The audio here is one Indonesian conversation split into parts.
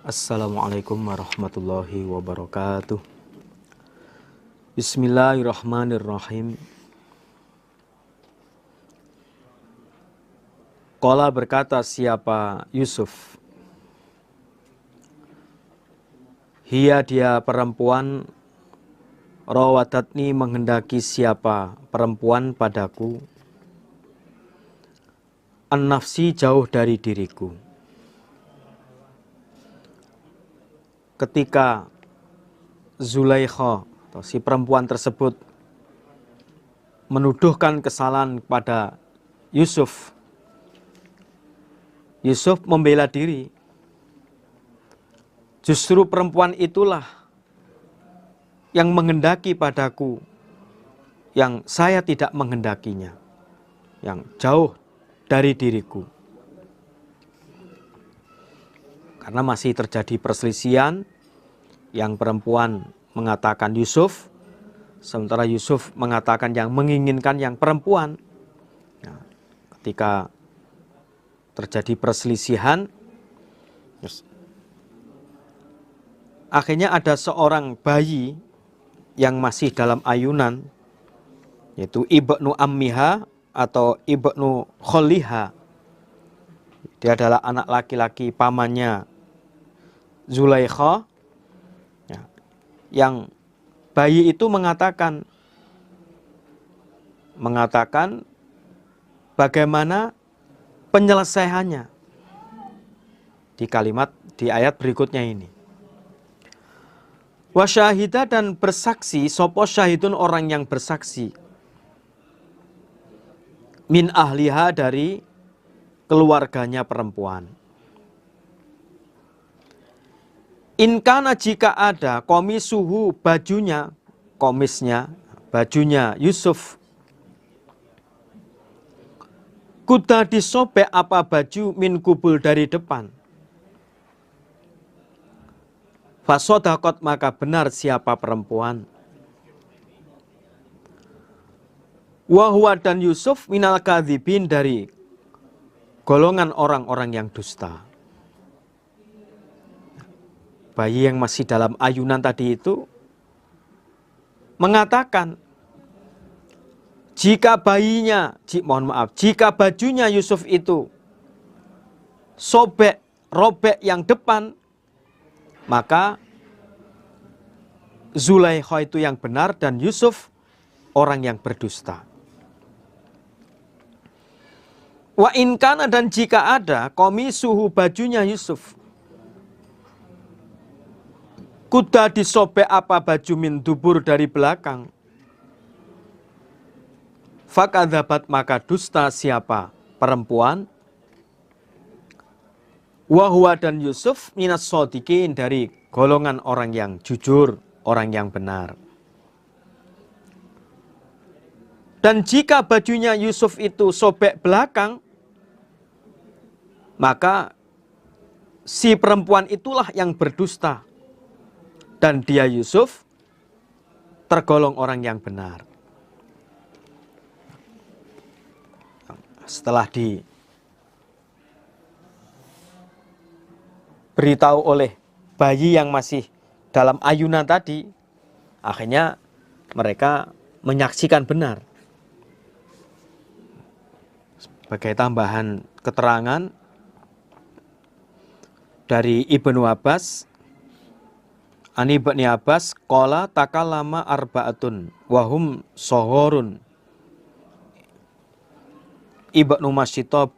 Assalamualaikum warahmatullahi wabarakatuh. Bismillahirrahmanirrahim. Qala berkata siapa Yusuf, hiya dia perempuan, rawadatni menghendaki siapa perempuan padaku, an-nafsi jauh dari diriku. Ketika Zulaikha atau si perempuan tersebut menuduhkan kesalahan kepada Yusuf, Yusuf membela diri. Justru perempuan itulah yang menghendaki padaku, yang saya tidak menghendakinya, yang jauh dari diriku. Karena masih terjadi perselisihan, yang perempuan mengatakan Yusuf, sementara Yusuf mengatakan yang menginginkan yang perempuan. Nah, ketika terjadi perselisihan, akhirnya ada seorang bayi yang masih dalam ayunan, yaitu ibnu ammiha atau ibnu kholiha. Dia adalah anak laki-laki pamannya Zulaikha, yang bayi itu mengatakan bagaimana penyelesaiannya di kalimat di ayat berikutnya ini. Wasyahida dan bersaksi, sopo syahidun orang yang bersaksi, min ahliha dari keluarganya perempuan. Inkana jika ada komisuhu bajunya, bajunya Yusuf, kuda disobek apa baju min kubul dari depan. Fasodakot maka benar siapa perempuan. Wahwa dan Yusuf minal kadzibin dari golongan orang-orang yang dusta. Bayi yang masih dalam ayunan tadi itu mengatakan, jika bajunya Yusuf itu robek yang depan, maka Zulaikha itu yang benar dan Yusuf orang yang berdusta. Wa inkana dan jika ada komisuhu bajunya Yusuf, kuda disobek apa baju min dubur dari belakang, fakadzabat maka dusta siapa perempuan, wahwa dan Yusuf minas shodiqin dari golongan orang yang jujur, orang yang benar. Dan jika bajunya Yusuf itu sobek belakang, maka si perempuan itulah yang berdusta. Dan dia Yusuf tergolong orang yang benar. Setelah diberitahu oleh bayi yang masih dalam ayunan tadi, akhirnya mereka menyaksikan benar. Sebagai tambahan keterangan dari Ibnu Abbas, Ani Ibni Abbas, qala takallama arba'atun wahum sohorun. Ibnu Masito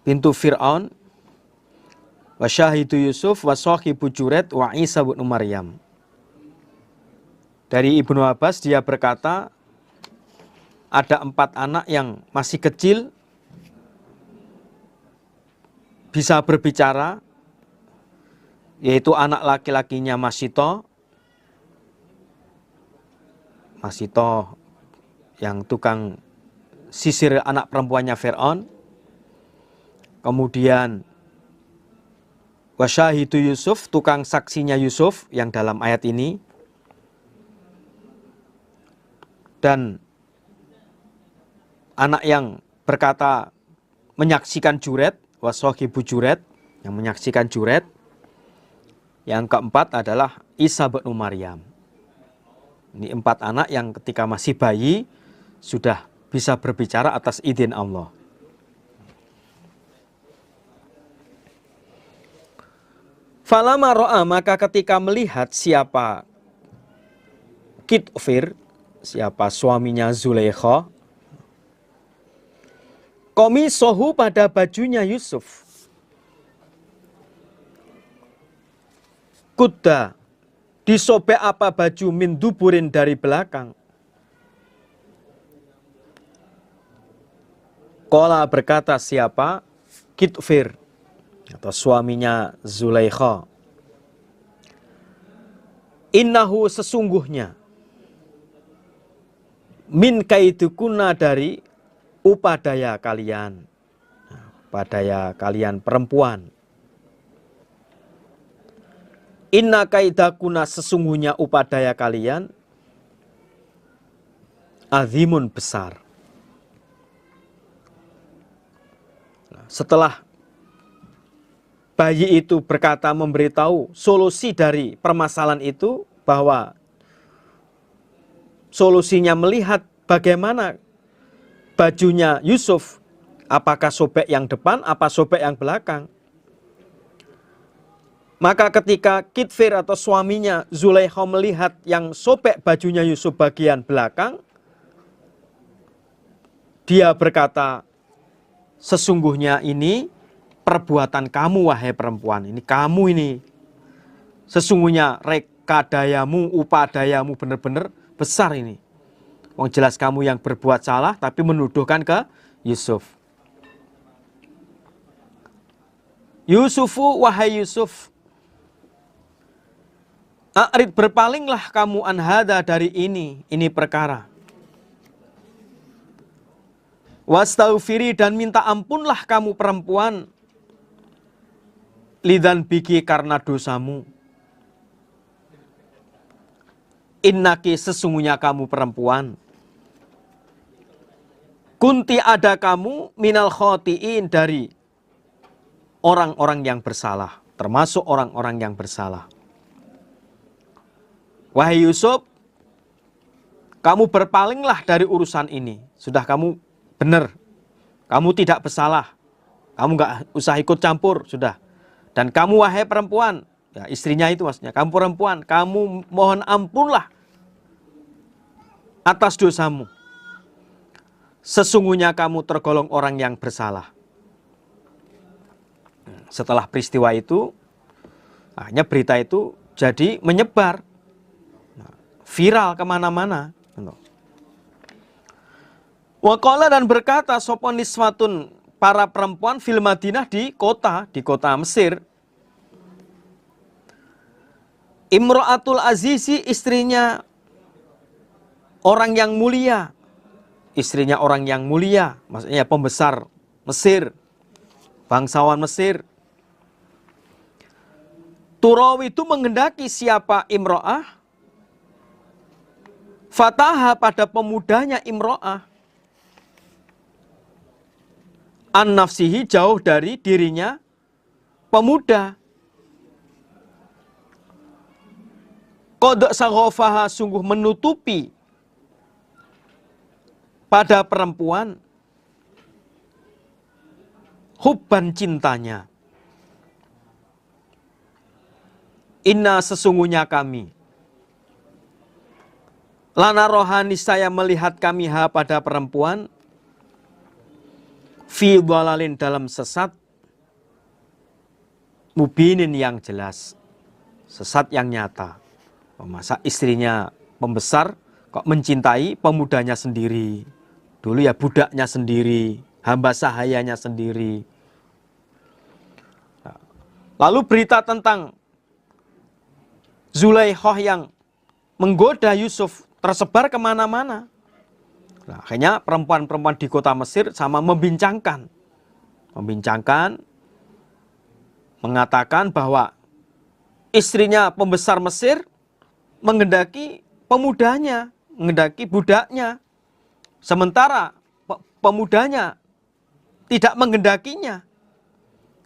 bintu Fir'aun wa syahidu Yusuf wa sahibu Juret wa Isa bin Maryam. Dari Ibnu Abbas dia berkata, ada 4 anak yang masih kecil bisa berbicara, yaitu anak laki-lakinya Masito yang tukang sisir anak perempuannya Fir'aun. Kemudian wasyahidu Yusuf, tukang saksinya Yusuf yang dalam ayat ini. Dan anak yang berkata menyaksikan Juret wa sahibu Juret, yang menyaksikan Juret. Yang keempat adalah Isa bin Maryam. Ini 4 anak yang ketika masih bayi sudah bisa berbicara atas izin Allah. Falama ro'a, maka ketika melihat siapa Kitfir, siapa suaminya Zulaikha, komisohu, pada bajunya Yusuf, Kuda, disobek apa baju, min duburin, dari belakang. Qala, berkata siapa Kitfir, atau suaminya Zulaikha, innahu, sesungguhnya, min kaidukuna, dari upadaya kalian, upadaya kalian perempuan. Inna kaidakuna, sesungguhnya upadaya kalian, azimun, besar. Setelah bayi itu berkata, memberitahu solusi dari permasalahan itu, bahwa solusinya melihat bagaimana bajunya Yusuf, apakah sobek yang depan, apa sobek yang belakang. Maka ketika Kitfir atau suaminya Zulaikha melihat yang sobek bajunya Yusuf bagian belakang, dia berkata, sesungguhnya ini perbuatan kamu, wahai perempuan. Ini kamu ini. Sesungguhnya rekadayamu, upadayamu benar-benar besar ini. Wong jelas kamu yang berbuat salah, tapi menuduhkan ke Yusuf. Yusufu, wahai Yusuf, a'rid, berpalinglah kamu, anhada, dari ini perkara. Wastaghfiri, dan minta ampunlah kamu perempuan, lidan biki, karena dosamu. Innaki, sesungguhnya kamu perempuan, kunti, ada kamu, minal khotiin, dari orang-orang yang bersalah, termasuk orang-orang yang bersalah. Wahai Yusuf, kamu berpalinglah dari urusan ini. Sudah, kamu benar, kamu tidak bersalah, kamu nggak usah ikut campur, sudah. Dan kamu, wahai perempuan, ya istrinya itu maksudnya, kamu perempuan, kamu mohon ampunlah atas dosamu. Sesungguhnya kamu tergolong orang yang bersalah. Setelah peristiwa itu, akhirnya berita itu jadi menyebar, viral kemana-mana. Waqala, dan berkata sopon niswatun, para perempuan, fil Madinah, di kota Mesir. Imro'atul Azizi, istrinya orang yang mulia. Istrinya orang yang mulia, maksudnya pembesar Mesir, bangsawan Mesir. Turawi, itu menghendaki siapa Imro'ah, fataha, pada pemudanya Imro'ah, an nafsihi, jauh dari dirinya pemuda. Qad saghafaha, sungguh menutupi pada perempuan hubban, cintanya. Inna, sesungguhnya kami, lana rohani, saya melihat kami, ha, pada perempuan, fi dhalalin, dalam sesat, mubinin, yang jelas, sesat yang nyata. Masa istrinya pembesar kok mencintai pemudanya sendiri, dulu ya budaknya sendiri, hamba sahayanya sendiri. Lalu berita tentang Zulaikha yang menggoda Yusuf tersebar kemana-mana. Nah, akhirnya perempuan-perempuan di kota Mesir sama membincangkan, mengatakan bahwa istrinya pembesar Mesir menghendaki pemudanya, menghendaki budaknya, sementara pemudanya tidak menghendakinya.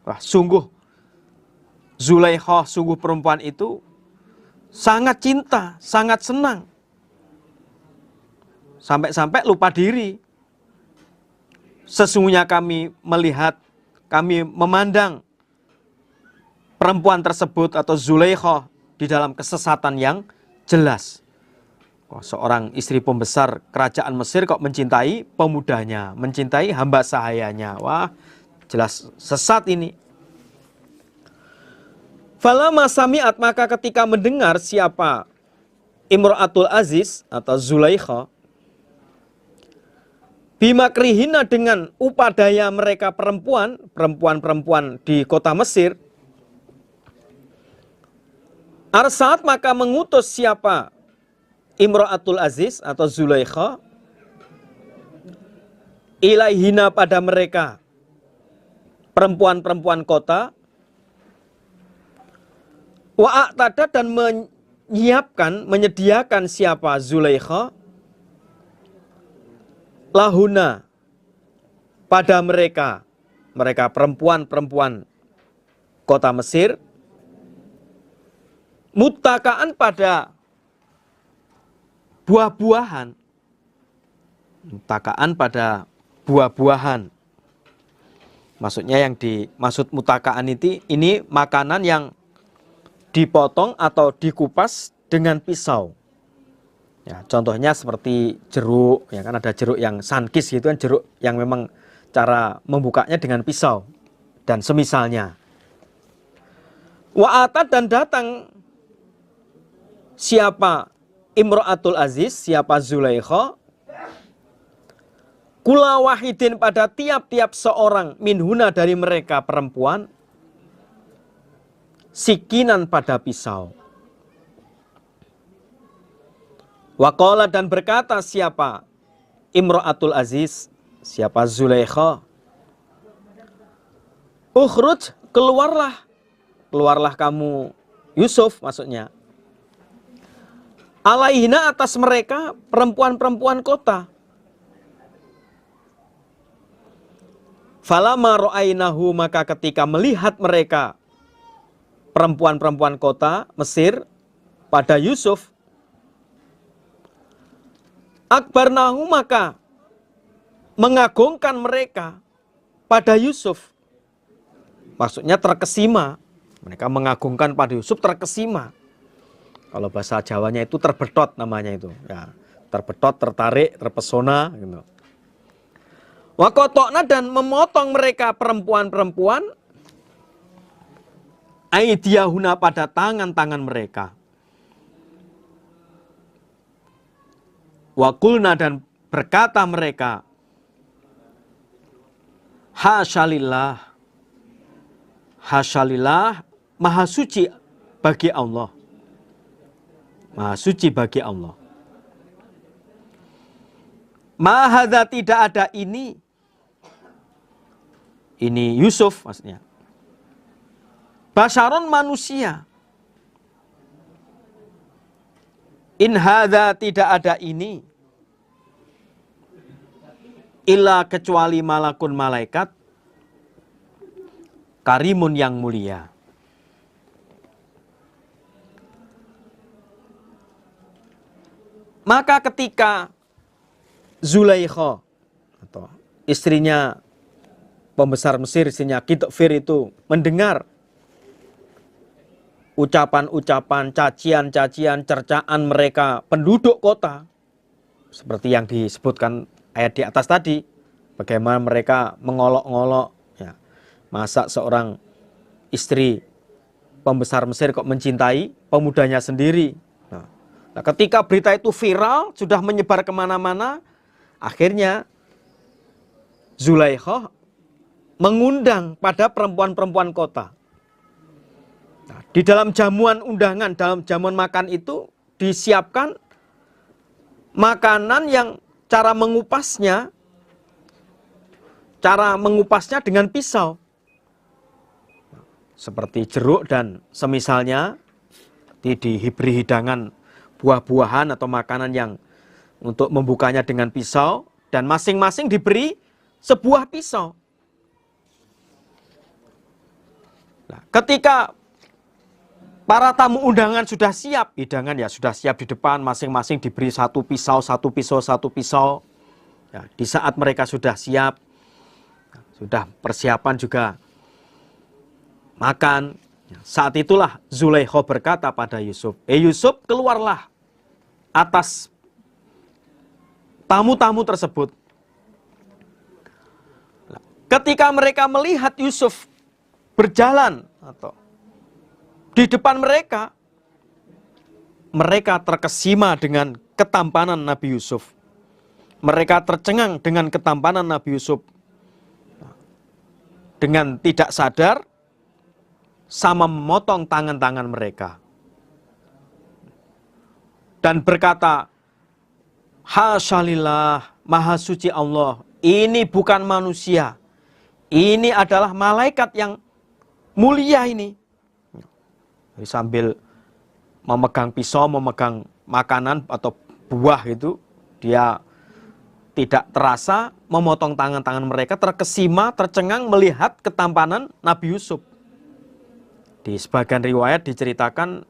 Wah, sungguh Zulaikha, sungguh perempuan itu sangat cinta, sangat senang. Sampai-sampai lupa diri. Sesungguhnya kami melihat, kami memandang perempuan tersebut atau Zulaikha di dalam kesesatan yang jelas. Seorang istri pembesar kerajaan Mesir kok mencintai pemudanya, mencintai hamba sahayanya. Wah, jelas sesat ini. Falamma sami'at, maka ketika mendengar siapa Imro'atul Aziz atau Zulaikha, bimakrihina, dengan upadaya mereka perempuan-perempuan di kota Mesir, arsaat, maka mengutus siapa Imro'atul Aziz atau Zulaikha ilaihina, pada mereka perempuan-perempuan kota, wa'atada, dan menyediakan siapa Zulaikha lahuna, pada mereka perempuan-perempuan kota Mesir, muttakaan, pada buah-buahan. Muttakaan pada buah-buahan. Maksudnya yang dimaksud mutakaan ini makanan yang dipotong atau dikupas dengan pisau. Ya, contohnya seperti jeruk, ya kan, ada jeruk yang sunkist gitu kan, jeruk yang memang cara membukanya dengan pisau dan semisalnya. Wa'atat, dan datang siapa Imro'atul Aziz, siapa Zulaikha, kula wahidin, pada tiap-tiap seorang minhuna, dari mereka perempuan, sikinan, pada pisau. Waqala, dan berkata siapa Imro'atul Aziz, siapa Zulaikha, ukhruj, keluarlah kamu Yusuf, maksudnya, alaihina, atas mereka perempuan-perempuan kota. Falamma ra'ainahu, maka ketika melihat mereka perempuan-perempuan kota Mesir pada Yusuf, akbarnahu, maka mengagungkan mereka pada Yusuf. Maksudnya terkesima. Mereka mengagungkan pada Yusuf, terkesima. Kalau bahasa Jawanya itu terbetot namanya itu. Ya, terbetot, tertarik, terpesona gitu. Wakotokna, dan memotong mereka perempuan-perempuan aidiyahuna, pada tangan-tangan mereka. Wakulna, dan berkata mereka, hasyalillah, hasyalillah, maha suci bagi Allah. Maha suci bagi Allah. Mahadha, tidak ada ini. Ini Yusuf maksudnya. Basyaron, manusia. In hadha, tidak ada ini. Illa, kecuali malakun, malaikat. Karimun, yang mulia. Maka ketika Zulaikha atau istrinya pembesar Mesir, istrinya Kitofir itu mendengar ucapan-ucapan, cacian-cacian, cercaan mereka penduduk kota, seperti yang disebutkan ayat di atas tadi, bagaimana mereka mengolok-ngolok, ya, masa seorang istri pembesar Mesir kok mencintai pemudanya sendiri. Nah, ketika berita itu viral, sudah menyebar kemana-mana, akhirnya Zulaikha mengundang pada perempuan-perempuan kota. Nah, di dalam jamuan undangan, dalam jamuan makan itu disiapkan makanan yang cara mengupasnya dengan pisau. Seperti jeruk dan semisalnya, diberi hidangan buah-buahan atau makanan yang untuk membukanya dengan pisau, dan masing-masing diberi sebuah pisau. Nah, ketika para tamu undangan sudah siap, hidangan ya sudah siap di depan, masing-masing diberi satu pisau, satu pisau, satu pisau. Ya, di saat mereka sudah siap, sudah persiapan juga makan. Saat itulah Zulaikha berkata pada Yusuf, Yusuf, keluarlah atas tamu-tamu tersebut. Ketika mereka melihat Yusuf berjalan atau di depan mereka, mereka terkesima dengan ketampanan Nabi Yusuf. Mereka tercengang dengan ketampanan Nabi Yusuf. Dengan tidak sadar, sama memotong tangan-tangan mereka. Dan berkata, Hasyalillah, maha suci Allah, ini bukan manusia. Ini adalah malaikat yang mulia ini. Jadi sambil memegang pisau, memegang makanan atau buah itu, dia tidak terasa memotong tangan-tangan mereka, terkesima, tercengang melihat ketampanan Nabi Yusuf. Di sebagian riwayat diceritakan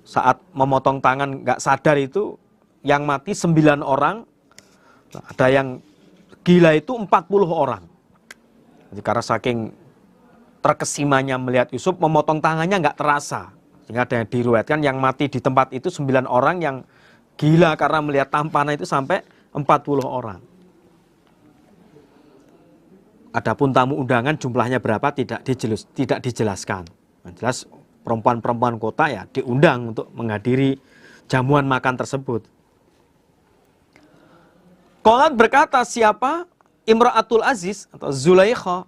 saat memotong tangan nggak sadar itu, yang mati 9 orang, ada yang gila itu 40 orang. Jadi karena saking terkesimanya melihat Yusuf, memotong tangannya nggak terasa. Sehingga ada yang diriwayatkan yang mati di tempat itu 9 orang, yang gila karena melihat tampanan itu sampai 40 orang. Adapun tamu undangan jumlahnya berapa tidak dijelaskan. Yang jelas perempuan-perempuan kota ya diundang untuk menghadiri jamuan makan tersebut. Qalat berkata, siapa? Imra'atul Aziz atau Zulaikha.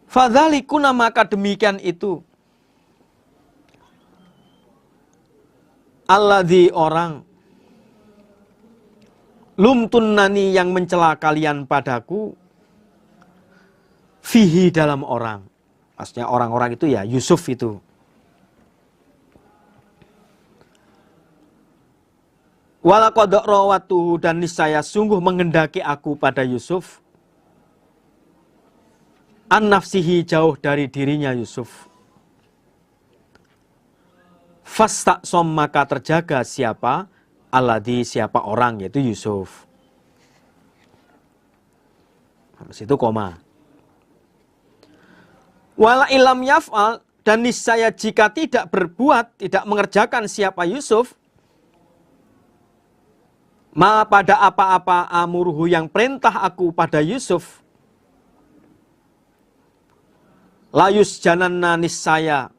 Fadzalikuna, maka demikian itu. Alladzi, orang. Lumtunnani, yang mencela kalian padaku. Fihi, dalam orang. Maksudnya orang-orang itu ya Yusuf itu. Walaqad rawatuhu, dan niscaya sungguh menghendaki aku pada Yusuf. An nafsihi, jauh dari dirinya Yusuf. Fastaqsom, maka terjaga siapa? Alladzi, siapa orang, yaitu Yusuf. Habis itu koma. Wala ilam yaf'al, dan niscaya jika tidak berbuat, tidak mengerjakan siapa Yusuf, ma pada apa-apa amurhu, yang perintah aku pada Yusuf, layus jananna, niscaya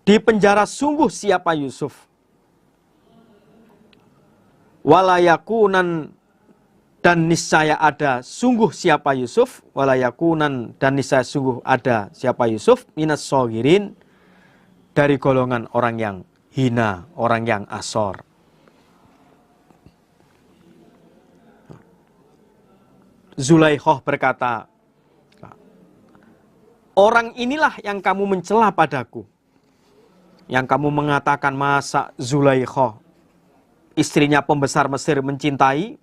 di penjara sungguh siapa Yusuf. Walayakunan, dan niscaya ada sungguh siapa Yusuf. Walayakunan, dan niscaya sungguh ada siapa Yusuf. Minas shogirin, dari golongan orang yang hina, orang yang asor. Zulaikha berkata, orang inilah yang kamu mencela padaku. Yang kamu mengatakan, masa Zulaikha, istrinya pembesar Mesir, mencintai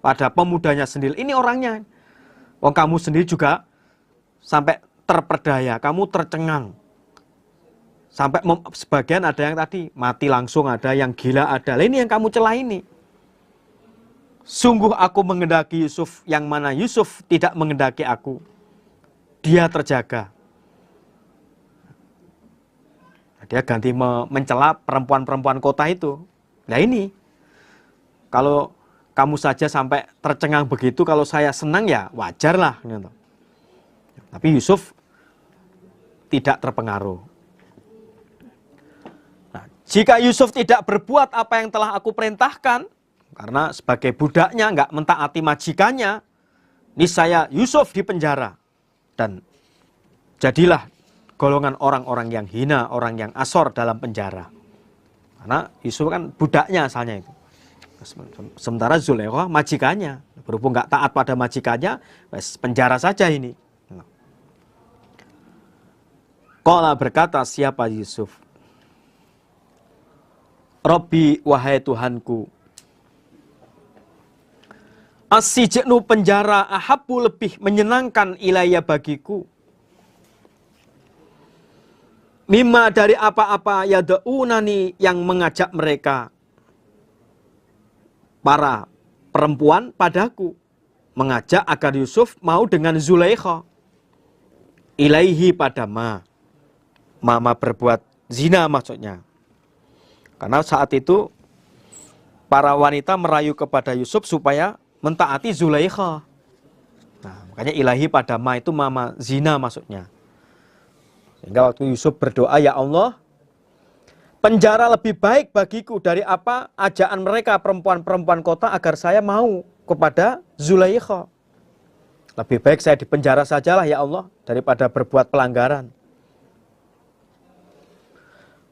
pada pemudanya sendiri. Ini orangnya. Wong kamu sendiri juga sampai terperdaya, kamu tercengang. Sampai sebagian ada yang tadi mati langsung, ada yang gila, ada. Ini yang kamu celah ini. Sungguh aku menghendaki Yusuf, yang mana Yusuf tidak menghendaki aku. Dia terjaga. Dia ganti mencela perempuan-perempuan kota itu. Nah ini, kalau kamu saja sampai tercengang begitu, kalau saya senang ya wajar lah. Gitu. Tapi Yusuf tidak terpengaruh. Nah, jika Yusuf tidak berbuat apa yang telah aku perintahkan, karena sebagai budaknya nggak mentaati majikannya, niscaya Yusuf dipenjara. Dan jadilah golongan orang-orang yang hina, orang yang asor dalam penjara. Karena Yusuf kan budaknya asalnya itu. Sementara Zulaikha majikannya. Berhubung nggak taat pada majikannya, penjara saja ini. Qala, berkata siapa Yusuf? Rabbi, wahai Tuhanku. As-sijnu, penjara, ahabbu, lebih menyenangkan, ilayya, bagiku. Mimma dari apa-apa yad'unani yang mengajak mereka para perempuan padaku, mengajak agar Yusuf mau dengan Zulaikha. Ilaihi pada mama berbuat zina maksudnya. Karena saat itu para wanita merayu kepada Yusuf supaya mentaati Zulaikha. Nah, makanya ilahi pada itu mama zina maksudnya. Sehingga waktu Yusuf berdoa, ya Allah, penjara lebih baik bagiku dari apa ajaan mereka perempuan-perempuan kota agar saya mau kepada Zulaikha. Lebih baik saya di penjara sajalah ya Allah daripada berbuat pelanggaran.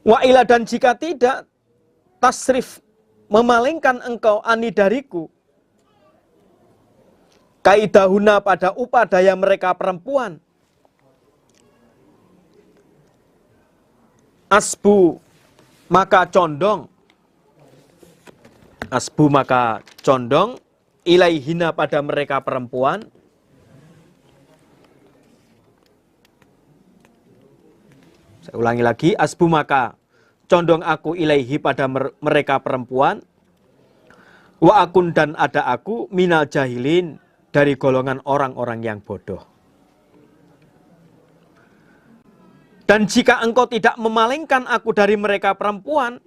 Wa ila dan jika tidak tasrif memalingkan engkau ani dariku kaidahuna pada upadaya mereka perempuan. Asbu maka condong ilaihina pada mereka perempuan. Saya ulangi lagi, asbu maka condong aku ilaihi pada mereka perempuan. Wa akun dan ada aku minal jahilin dari golongan orang-orang yang bodoh. Dan jika engkau tidak memalingkan aku dari mereka perempuan,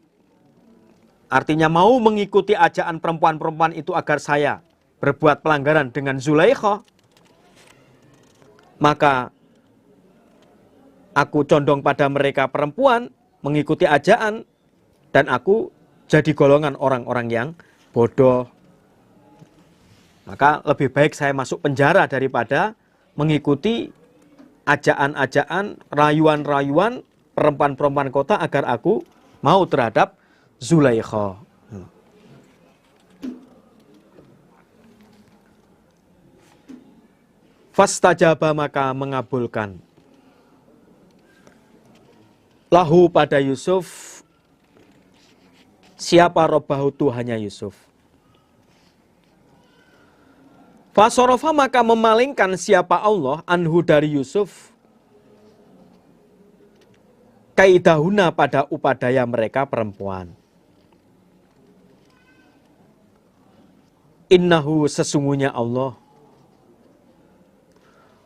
artinya mau mengikuti ajaan perempuan-perempuan itu agar saya berbuat pelanggaran dengan Zulaikha, maka aku condong pada mereka perempuan, mengikuti ajaan, dan aku jadi golongan orang-orang yang bodoh. Maka lebih baik saya masuk penjara daripada mengikuti ajaan-ajaan, rayuan-rayuan perempuan-perempuan kota agar aku mau terhadap Zulaikha. Fastajaba maka mengabulkan lahu pada Yusuf siapa robbahu Tuhannya Yusuf. Fasorofa maka memalingkan siapa Allah anhu dari Yusuf kaidahuna pada upadaya mereka perempuan. Innahu sesungguhnya Allah.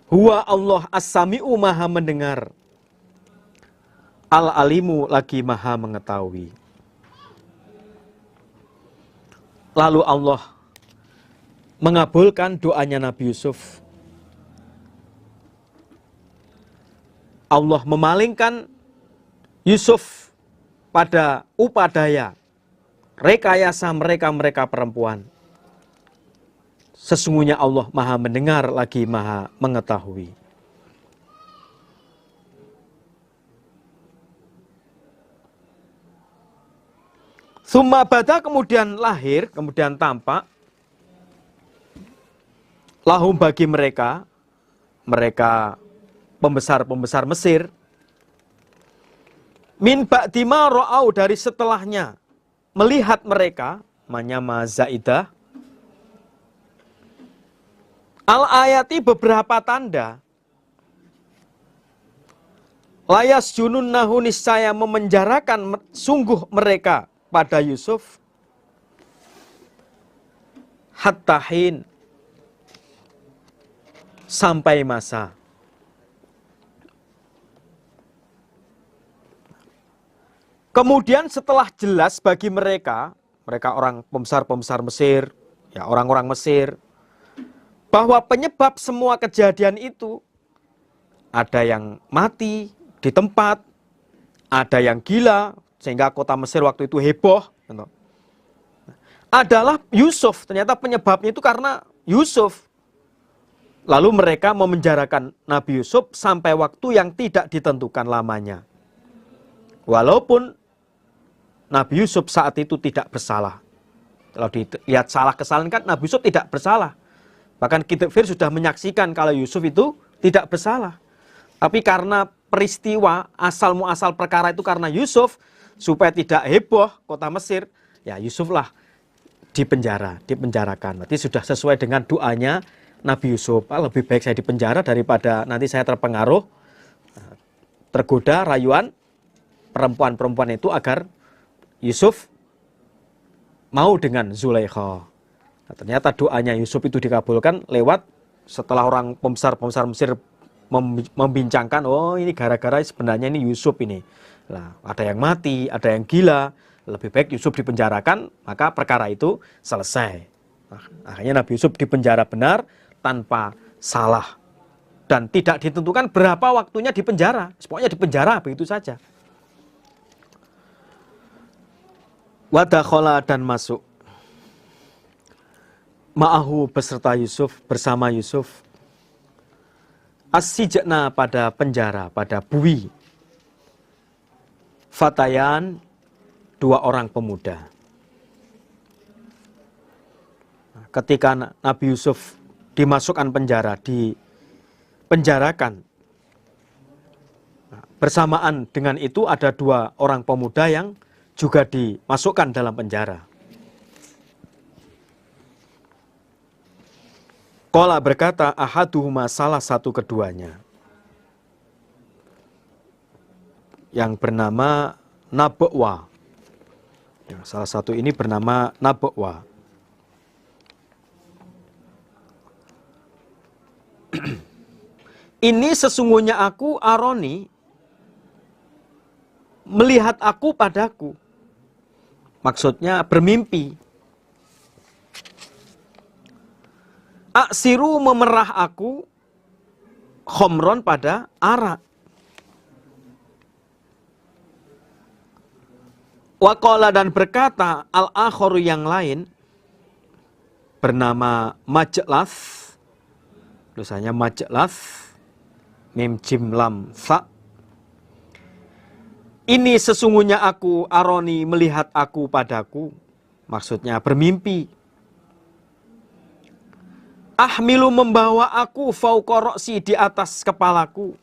Huwa Allah as-sami'u maha mendengar. Al-alimu lagi maha mengetahui. Lalu Allah mengabulkan doanya Nabi Yusuf. Allah memalingkan Yusuf pada upadaya rekayasa mereka perempuan. Sesungguhnya Allah maha mendengar lagi maha mengetahui. Summa bada kemudian lahir, kemudian tampak lahum bagi mereka pembesar-pembesar Mesir, min ba'dima ro'au dari setelahnya melihat mereka, manyama zaidah, al-ayati beberapa tanda, layas jununnahu niscaya memenjarakan sungguh mereka pada Yusuf, hattahin sampai masa. Kemudian setelah jelas bagi mereka orang pembesar-pembesar Mesir, ya orang-orang Mesir, bahwa penyebab semua kejadian itu ada yang mati di tempat, ada yang gila sehingga kota Mesir waktu itu heboh, gitu. Adalah Yusuf. Ternyata penyebabnya itu karena Yusuf. Lalu mereka memenjarakan Nabi Yusuf sampai waktu yang tidak ditentukan lamanya. Walaupun Nabi Yusuf saat itu tidak bersalah. Kalau dilihat salah kesalahan kan Nabi Yusuf tidak bersalah. Bahkan Khidir sudah menyaksikan kalau Yusuf itu tidak bersalah. Tapi karena peristiwa asal muasal perkara itu karena Yusuf, supaya tidak heboh kota Mesir, ya Yusuflah dipenjarakan. Berarti sudah sesuai dengan doanya Nabi Yusuf. Lebih baik saya dipenjara daripada nanti saya terpengaruh, tergoda rayuan perempuan-perempuan itu agar Yusuf mau dengan Zulaikha. Nah, ternyata doanya Yusuf itu dikabulkan lewat setelah orang pembesar-pembesar Mesir membincangkan, oh ini gara-gara sebenarnya ini Yusuf ini. Nah, ada yang mati, ada yang gila, lebih baik Yusuf dipenjarakan, maka perkara itu selesai. Nah, akhirnya Nabi Yusuf dipenjara benar tanpa salah. Dan tidak ditentukan berapa waktunya di penjara. Pokoknya di penjara begitu saja. Wadakhola dan masuk. Ma'ahu beserta Yusuf, bersama Yusuf. As-sijna pada penjara, pada bui. Fatayan, 2 orang pemuda. Ketika Nabi Yusuf dimasukkan penjara, dipenjarakan. Bersamaan dengan itu ada 2 orang pemuda yang juga dimasukkan dalam penjara. Qala berkata, ahaduhuma, salah satu keduanya, yang bernama Nabwa. Ya, salah satu ini bernama Nabwa. Ini sesungguhnya aku, Aroni, melihat aku padaku. Maksudnya bermimpi. Aksiru, memerah aku, khomron, pada arak. Waqala, dan berkata, al-akhoru, yang lain, bernama Majlas. Tulisannya Majlas, mim jim lam fa. Ini sesungguhnya aku, Aroni, melihat aku padaku. Maksudnya bermimpi. Ahmilu, membawa aku, fauqoroksi, di atas kepalaku.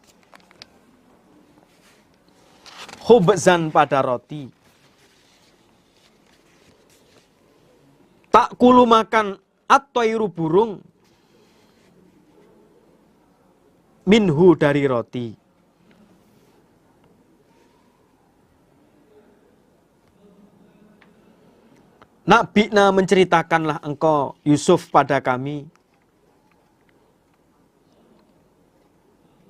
Khubzan, pada roti. Tak kulu, makan, at-toiru, burung. Minhu, dari roti. Nabina, menceritakanlah engkau, Yusuf, pada kami.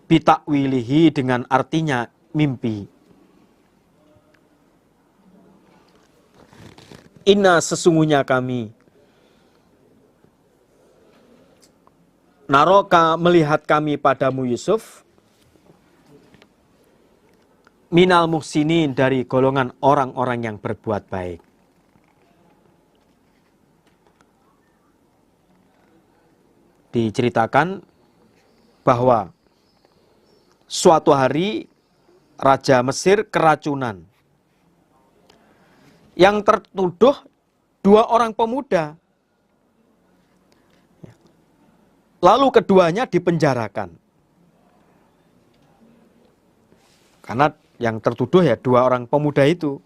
Bitakwilihi, dengan artinya mimpi. Inna, sesungguhnya kami. Naroka, melihat kami padamu, Yusuf. Minal muhsinin, dari golongan orang-orang yang berbuat baik. Diceritakan bahwa suatu hari Raja Mesir keracunan. Yang tertuduh 2 orang pemuda. Lalu keduanya dipenjarakan. Karena yang tertuduh ya 2 orang pemuda itu.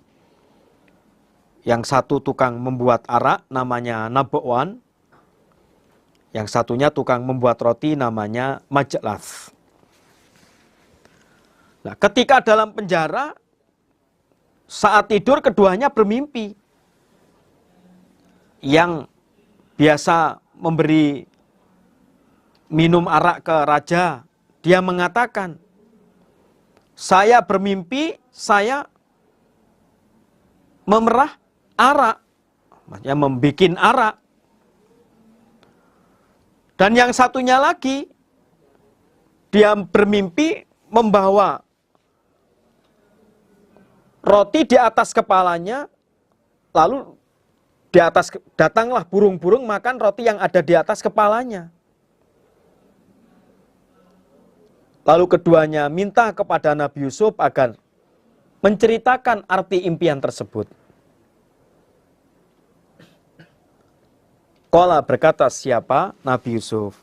Yang satu tukang membuat arak, namanya Nabwan. Yang satunya tukang membuat roti, namanya Majlas. Nah, ketika dalam penjara, saat tidur keduanya bermimpi. Yang biasa memberi minum arak ke raja, dia mengatakan, saya bermimpi, saya memerah arak. Maksudnya membikin arak. Dan yang satunya lagi, dia bermimpi membawa roti di atas kepalanya, lalu di atas datanglah burung-burung makan roti yang ada di atas kepalanya. Lalu keduanya minta kepada Nabi Yusuf agar menceritakan arti impian tersebut. Qala, berkata siapa? Nabi Yusuf.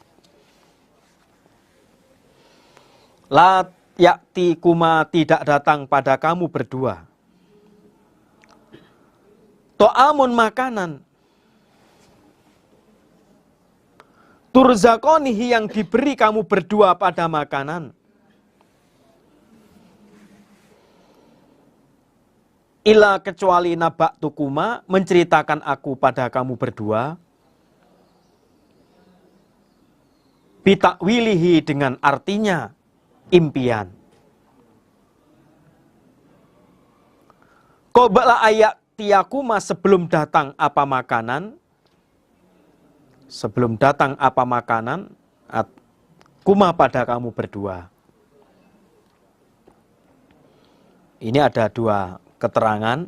La yakti kuma, tidak datang pada kamu berdua. To'amun, makanan. Turzakonihi, yang diberi kamu berdua pada makanan. illa kecuali naba'tukuma, menceritakan aku pada kamu berdua, bitakwilihi, dengan artinya impian. Qabla ayat tiyakuma, sebelum datang apa makanan, sebelum datang apa makanan, kuma pada kamu berdua. Ini ada dua keterangan.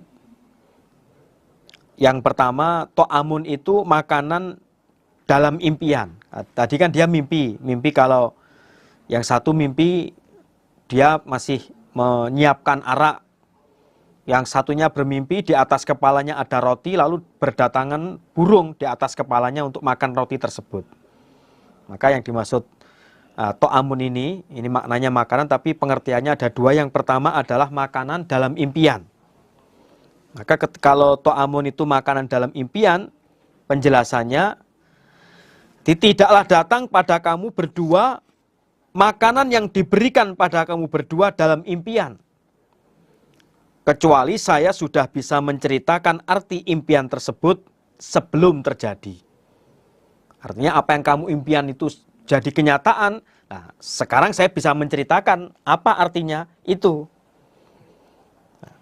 Yang pertama, to'amun itu makanan dalam impian. Tadi kan dia mimpi kalau yang satu mimpi dia masih menyiapkan arak, yang satunya bermimpi di atas kepalanya ada roti, lalu berdatangan burung di atas kepalanya untuk makan roti tersebut. Maka yang dimaksud to'amun ini maknanya makanan, tapi pengertiannya ada dua. Yang pertama adalah makanan dalam impian. Maka kalau to'amun itu makanan dalam impian, penjelasannya, tidaklah datang pada kamu berdua makanan yang diberikan pada kamu berdua dalam impian, kecuali saya sudah bisa menceritakan arti impian tersebut sebelum terjadi. Artinya apa yang kamu impian itu jadi kenyataan. Nah, sekarang saya bisa menceritakan apa artinya itu. Nah,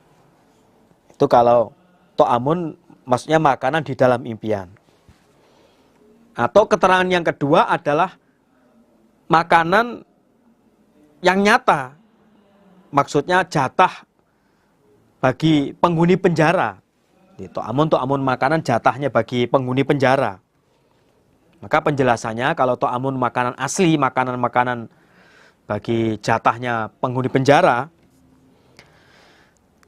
itu kalau to'amun maksudnya makanan di dalam impian. Atau keterangan yang kedua adalah makanan yang nyata. Maksudnya jatah bagi penghuni penjara. To'amun makanan jatahnya bagi penghuni penjara. Maka penjelasannya, kalau to'amun makanan asli, makanan-makanan bagi jatahnya penghuni penjara,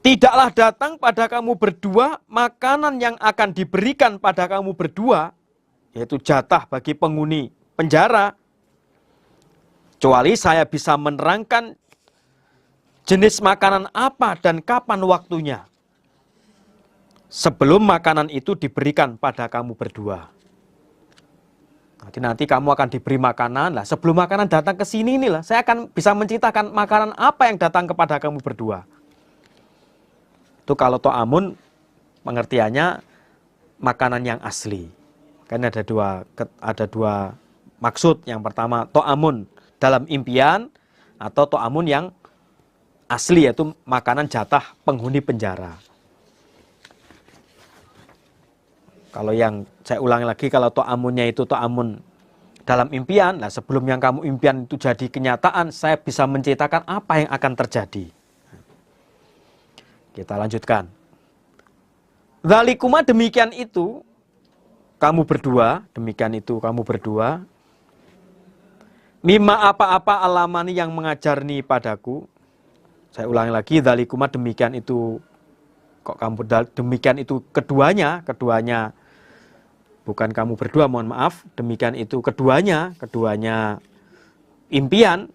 tidaklah datang pada kamu berdua makanan yang akan diberikan pada kamu berdua, yaitu jatah bagi penghuni penjara, kecuali saya bisa menerangkan jenis makanan apa dan kapan waktunya, sebelum makanan itu diberikan pada kamu berdua. Nanti kamu akan diberi makanan. Lah, sebelum makanan datang ke sini inilah saya akan bisa menceritakan makanan apa yang datang kepada kamu berdua. Itu kalau to'amun pengertiannya makanan yang asli. Kan ada dua maksud. Yang pertama to'amun dalam impian, atau to'amun yang asli, yaitu makanan jatah penghuni penjara. Kalau yang saya ulangi lagi, kalau to'amunnya itu to'amun dalam impian, nah sebelum yang kamu impian itu jadi kenyataan, saya bisa menceritakan apa yang akan terjadi. Kita lanjutkan. Zalikuma, demikian itu kamu berdua, demikian itu kamu berdua. Mimma apa-apa alamani yang mengajarni padaku. Saya ulangi lagi, zalikuma, demikian itu, kok kamu demikian itu keduanya bukan kamu berdua, mohon maaf, demikian itu keduanya impian,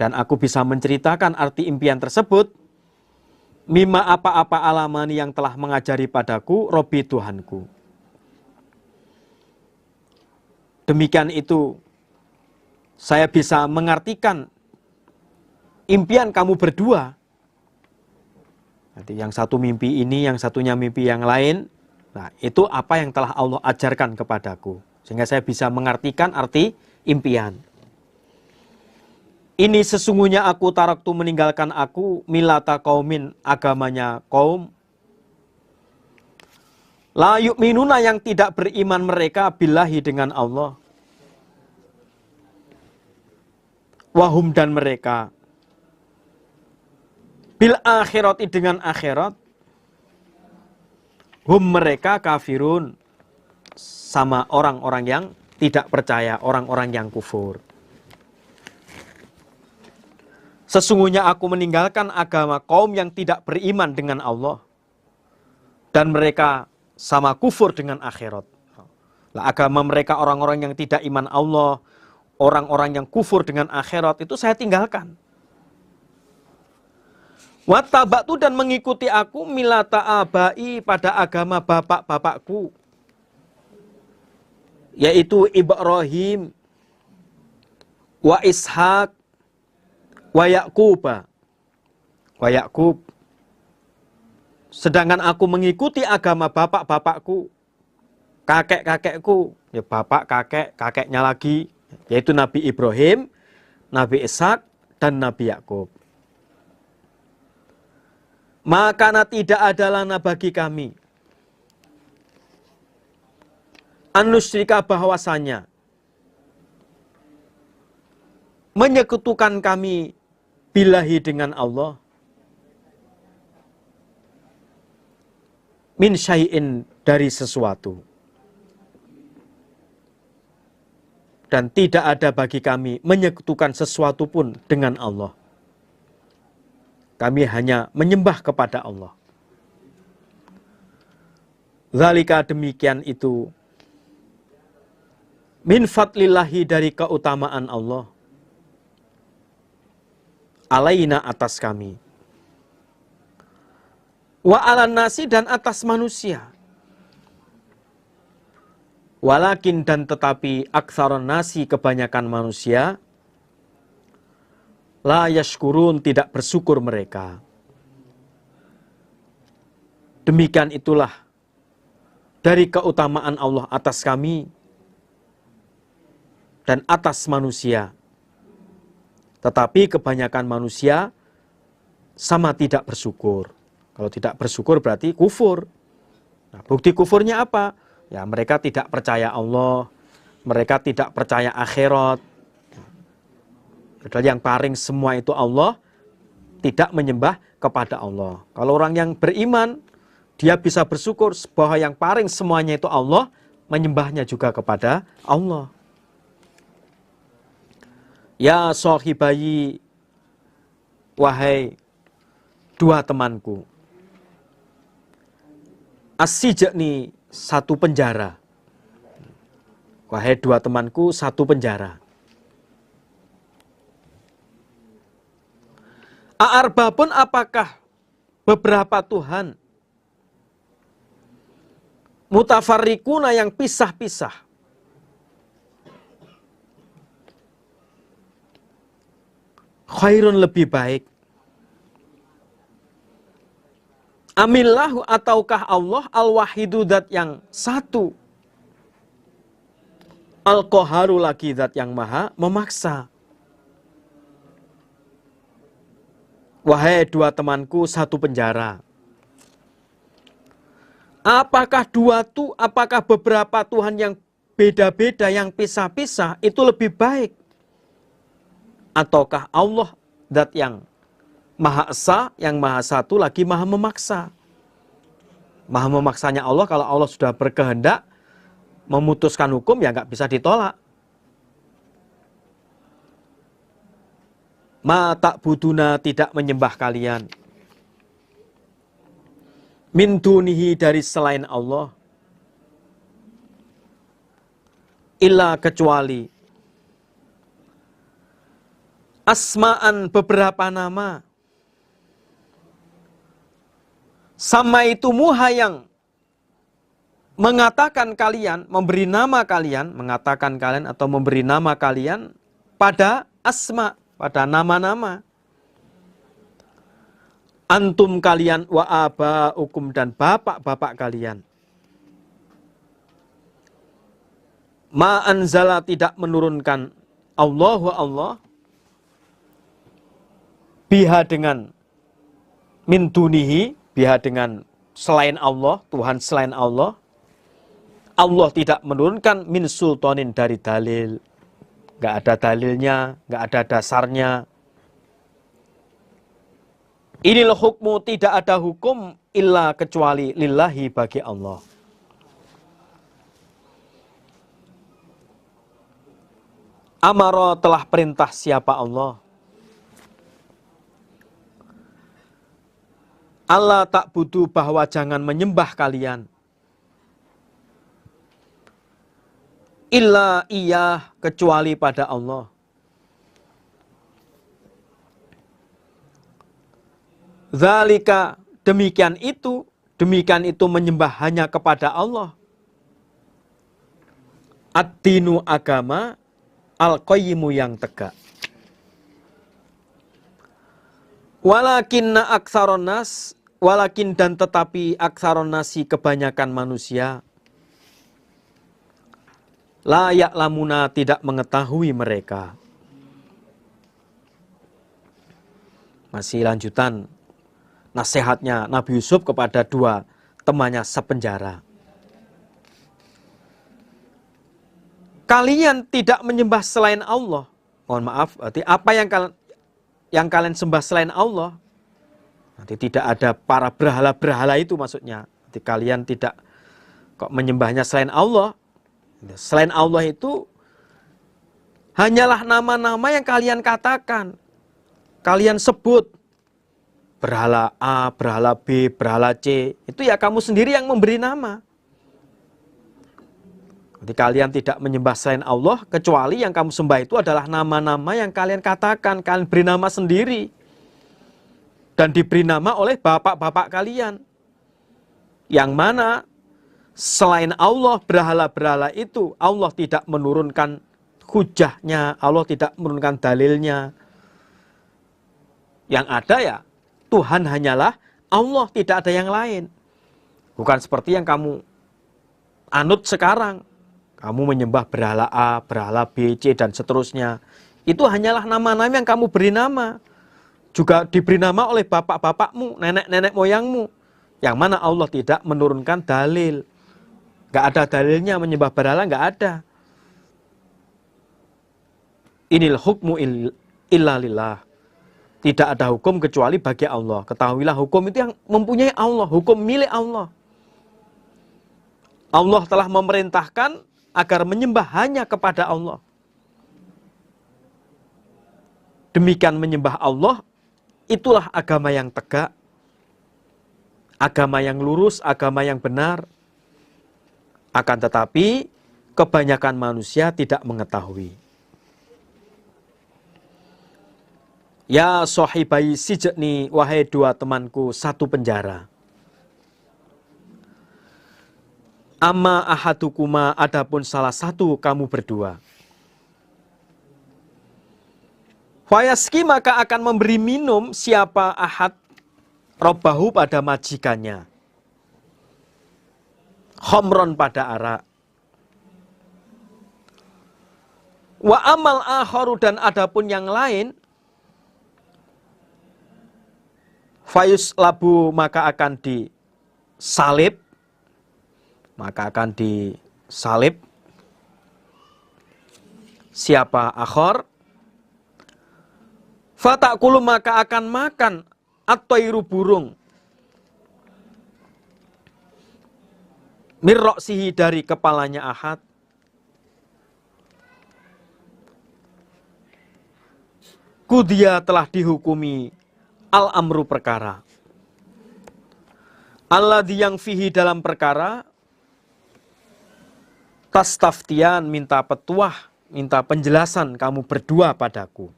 dan aku bisa menceritakan arti impian tersebut. Mimma apa-apa alamani yang telah mengajari padaku Robi Tuhanku. Demikian itu saya bisa mengartikan impian kamu berdua. Nanti yang satu mimpi ini, yang satunya mimpi yang lain. Nah, itu apa yang telah Allah ajarkan kepadaku, sehingga saya bisa mengartikan arti impian. Ini sesungguhnya aku taraktu, meninggalkan aku, milata kaumin, agamanya kaum, la yu'minuna, yang tidak beriman mereka, billahi, dengan Allah, wahum, dan mereka, bil akhirati, dengan akhirat, hum, mereka, kafirun, sama orang-orang yang tidak percaya, orang-orang yang kufur. Sesungguhnya aku meninggalkan agama kaum yang tidak beriman dengan Allah, dan mereka sama kufur dengan akhirat. Lah, agama mereka orang-orang yang tidak iman Allah, orang-orang yang kufur dengan akhirat, itu saya tinggalkan. Wattaba'tu, dan mengikuti aku, milata abai, pada agama bapak-bapakku, yaitu Ibrahim, wa Ishak, wa Ya'qub. Sedangkan aku mengikuti agama bapak-bapakku, kakek-kakekku, ya bapak, kakek, kakeknya lagi, yaitu Nabi Ibrahim, Nabi Ishak, dan Nabi Yakub. Maka tidak ada lana bagi kami anusyrika bahwasanya menyekutukan kami billahi dengan Allah min syai'in dari sesuatu. Dan tidak ada bagi kami menyekutukan sesuatu pun dengan Allah. Kami hanya menyembah kepada Allah. Zalika demikian itu min fadlillahi dari keutamaan Allah. Alaina atas kami. Wa alan nasi dan atas manusia. Walakin dan tetapi aktsaron nasi kebanyakan manusia la yashkurun tidak bersyukur mereka. Demikian itulah dari keutamaan Allah atas kami dan atas manusia. Tetapi kebanyakan manusia sama tidak bersyukur. Kalau tidak bersyukur berarti kufur. Nah, bukti kufurnya apa? Ya, mereka tidak percaya Allah, mereka tidak percaya akhirat. Padahal yang paling semua itu Allah, tidak menyembah kepada Allah. Kalau orang yang beriman, dia bisa bersyukur bahwa yang paling semuanya itu Allah, menyembahnya juga kepada Allah. Ya sahibayi, wahai dua temanku. As-sijni, satu penjara. Wahai dua temanku, satu penjara. A'arbabun apakah beberapa Tuhan mutafarriquna yang pisah-pisah. Khairun lebih baik. Amillahu ataukah Allah al-wahidu zat yang satu. Al-qaharu lagi zat yang maha memaksa. Wahai dua temanku satu penjara. Apakah apakah beberapa Tuhan yang beda-beda, yang pisah-pisah itu lebih baik? Ataukah Allah zat yang Maha Esa, yang Maha Satu lagi Maha Memaksa? Maha memaksanya Allah, kalau Allah sudah berkehendak memutuskan hukum ya nggak bisa ditolak. Ma ta'buduna tidak menyembah kalian. Min dunihi dari selain Allah. Illa kecuali asma'an beberapa nama. Sama itu muha yang mengatakan kalian, memberi nama kalian, mengatakan kalian atau memberi nama kalian pada asma, pada nama-nama. Antum kalian wa aba'ukum dan bapak-bapak kalian. Ma anzala tidak menurunkan Allahu Allah biha dengan min dunihi, biha dengan selain Allah, Tuhan selain Allah. Allah tidak menurunkan min sultanin dari dalil. Nggak ada dalilnya, nggak ada dasarnya. Inilah hukmu, tidak ada hukum illa kecuali lillahi bagi Allah. Amara telah perintah siapa Allah? Allah tak butuh bahwa jangan menyembah kalian. Illa iya kecuali pada Allah. Zalika demikian itu menyembah hanya kepada Allah. Ad-dinu agama al-qayyimu yang tegak. Walakinna aktsaron nas walakin dan tetapi aktsaron nasi kebanyakan manusia la ya'lamuna tidak mengetahui mereka. Masih lanjutan nasihatnya Nabi Yusuf kepada dua temannya sepenjara. Kalian tidak menyembah selain Allah. Mohon maaf, berarti apa yang kalian sembah selain Allah? Nanti tidak ada para berhala-berhala itu maksudnya. Nanti kalian tidak kok menyembahnya selain Allah. Selain Allah itu hanyalah nama-nama yang kalian katakan. Kalian sebut berhala A, berhala B, berhala C. Itu ya kamu sendiri yang memberi nama. Jadi kalian tidak menyembah selain Allah, kecuali yang kamu sembah itu adalah nama-nama yang kalian katakan. Kalian beri nama sendiri. Dan diberi nama oleh bapak-bapak kalian. Yang mana selain Allah, berhala-berhala itu, Allah tidak menurunkan hujahnya, Allah tidak menurunkan dalilnya. Yang ada ya, Tuhan hanyalah Allah, tidak ada yang lain. Bukan seperti yang kamu anut sekarang. Kamu menyembah berhala A, berhala B, C, dan seterusnya. Itu hanyalah nama-nama yang kamu beri nama. Juga diberi nama oleh bapak-bapakmu, nenek-nenek moyangmu. Yang mana Allah tidak menurunkan dalil. Gak ada dalilnya menyembah berhala, gak ada. Inil hukmu illa lillah. Tidak ada hukum kecuali bagi Allah. Ketahuilah hukum itu yang mempunyai Allah. Hukum milik Allah. Allah telah memerintahkan agar menyembah hanya kepada Allah. Demikian menyembah Allah, itulah agama yang tegak. Agama yang lurus, agama yang benar. Akan tetapi, kebanyakan manusia tidak mengetahui. Ya sahibai sijni, wahai dua temanku satu penjara. Amma ahadukuma, adapun salah satu kamu berdua. Fayaski, maka akan memberi minum siapa ahad robbahu pada majikannya. Khomron pada arak. Wa amal akharu, dan adapun yang lain. Fayus labu, maka akan disalib. Maka akan disalib. Siapa akhor? Fatakulu, maka akan makan at-tayru, burung. Mirroksihi, dari kepalanya ahad. Kudia, telah dihukumi al-amru, perkara. Alladzi, yang fihi, dalam perkara. Tastaftian, minta petuah, minta penjelasan kamu berdua padaku.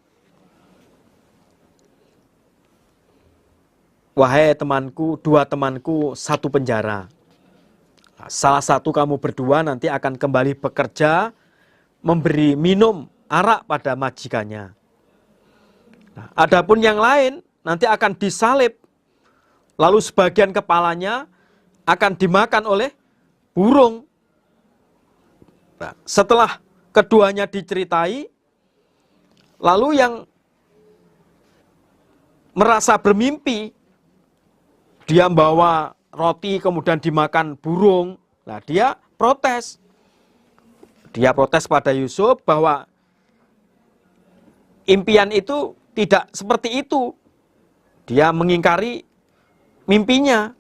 Wahai temanku, dua temanku satu penjara. Salah satu kamu berdua nanti akan kembali bekerja, memberi minum arak pada majikannya. Nah, adapun yang lain nanti akan disalib, lalu sebagian kepalanya akan dimakan oleh burung. Nah, setelah keduanya diceritai, lalu yang merasa bermimpi, dia membawa roti kemudian dimakan burung. Nah, dia protes. Dia protes pada Yusuf bahwa impian itu tidak seperti itu. Dia mengingkari mimpinya.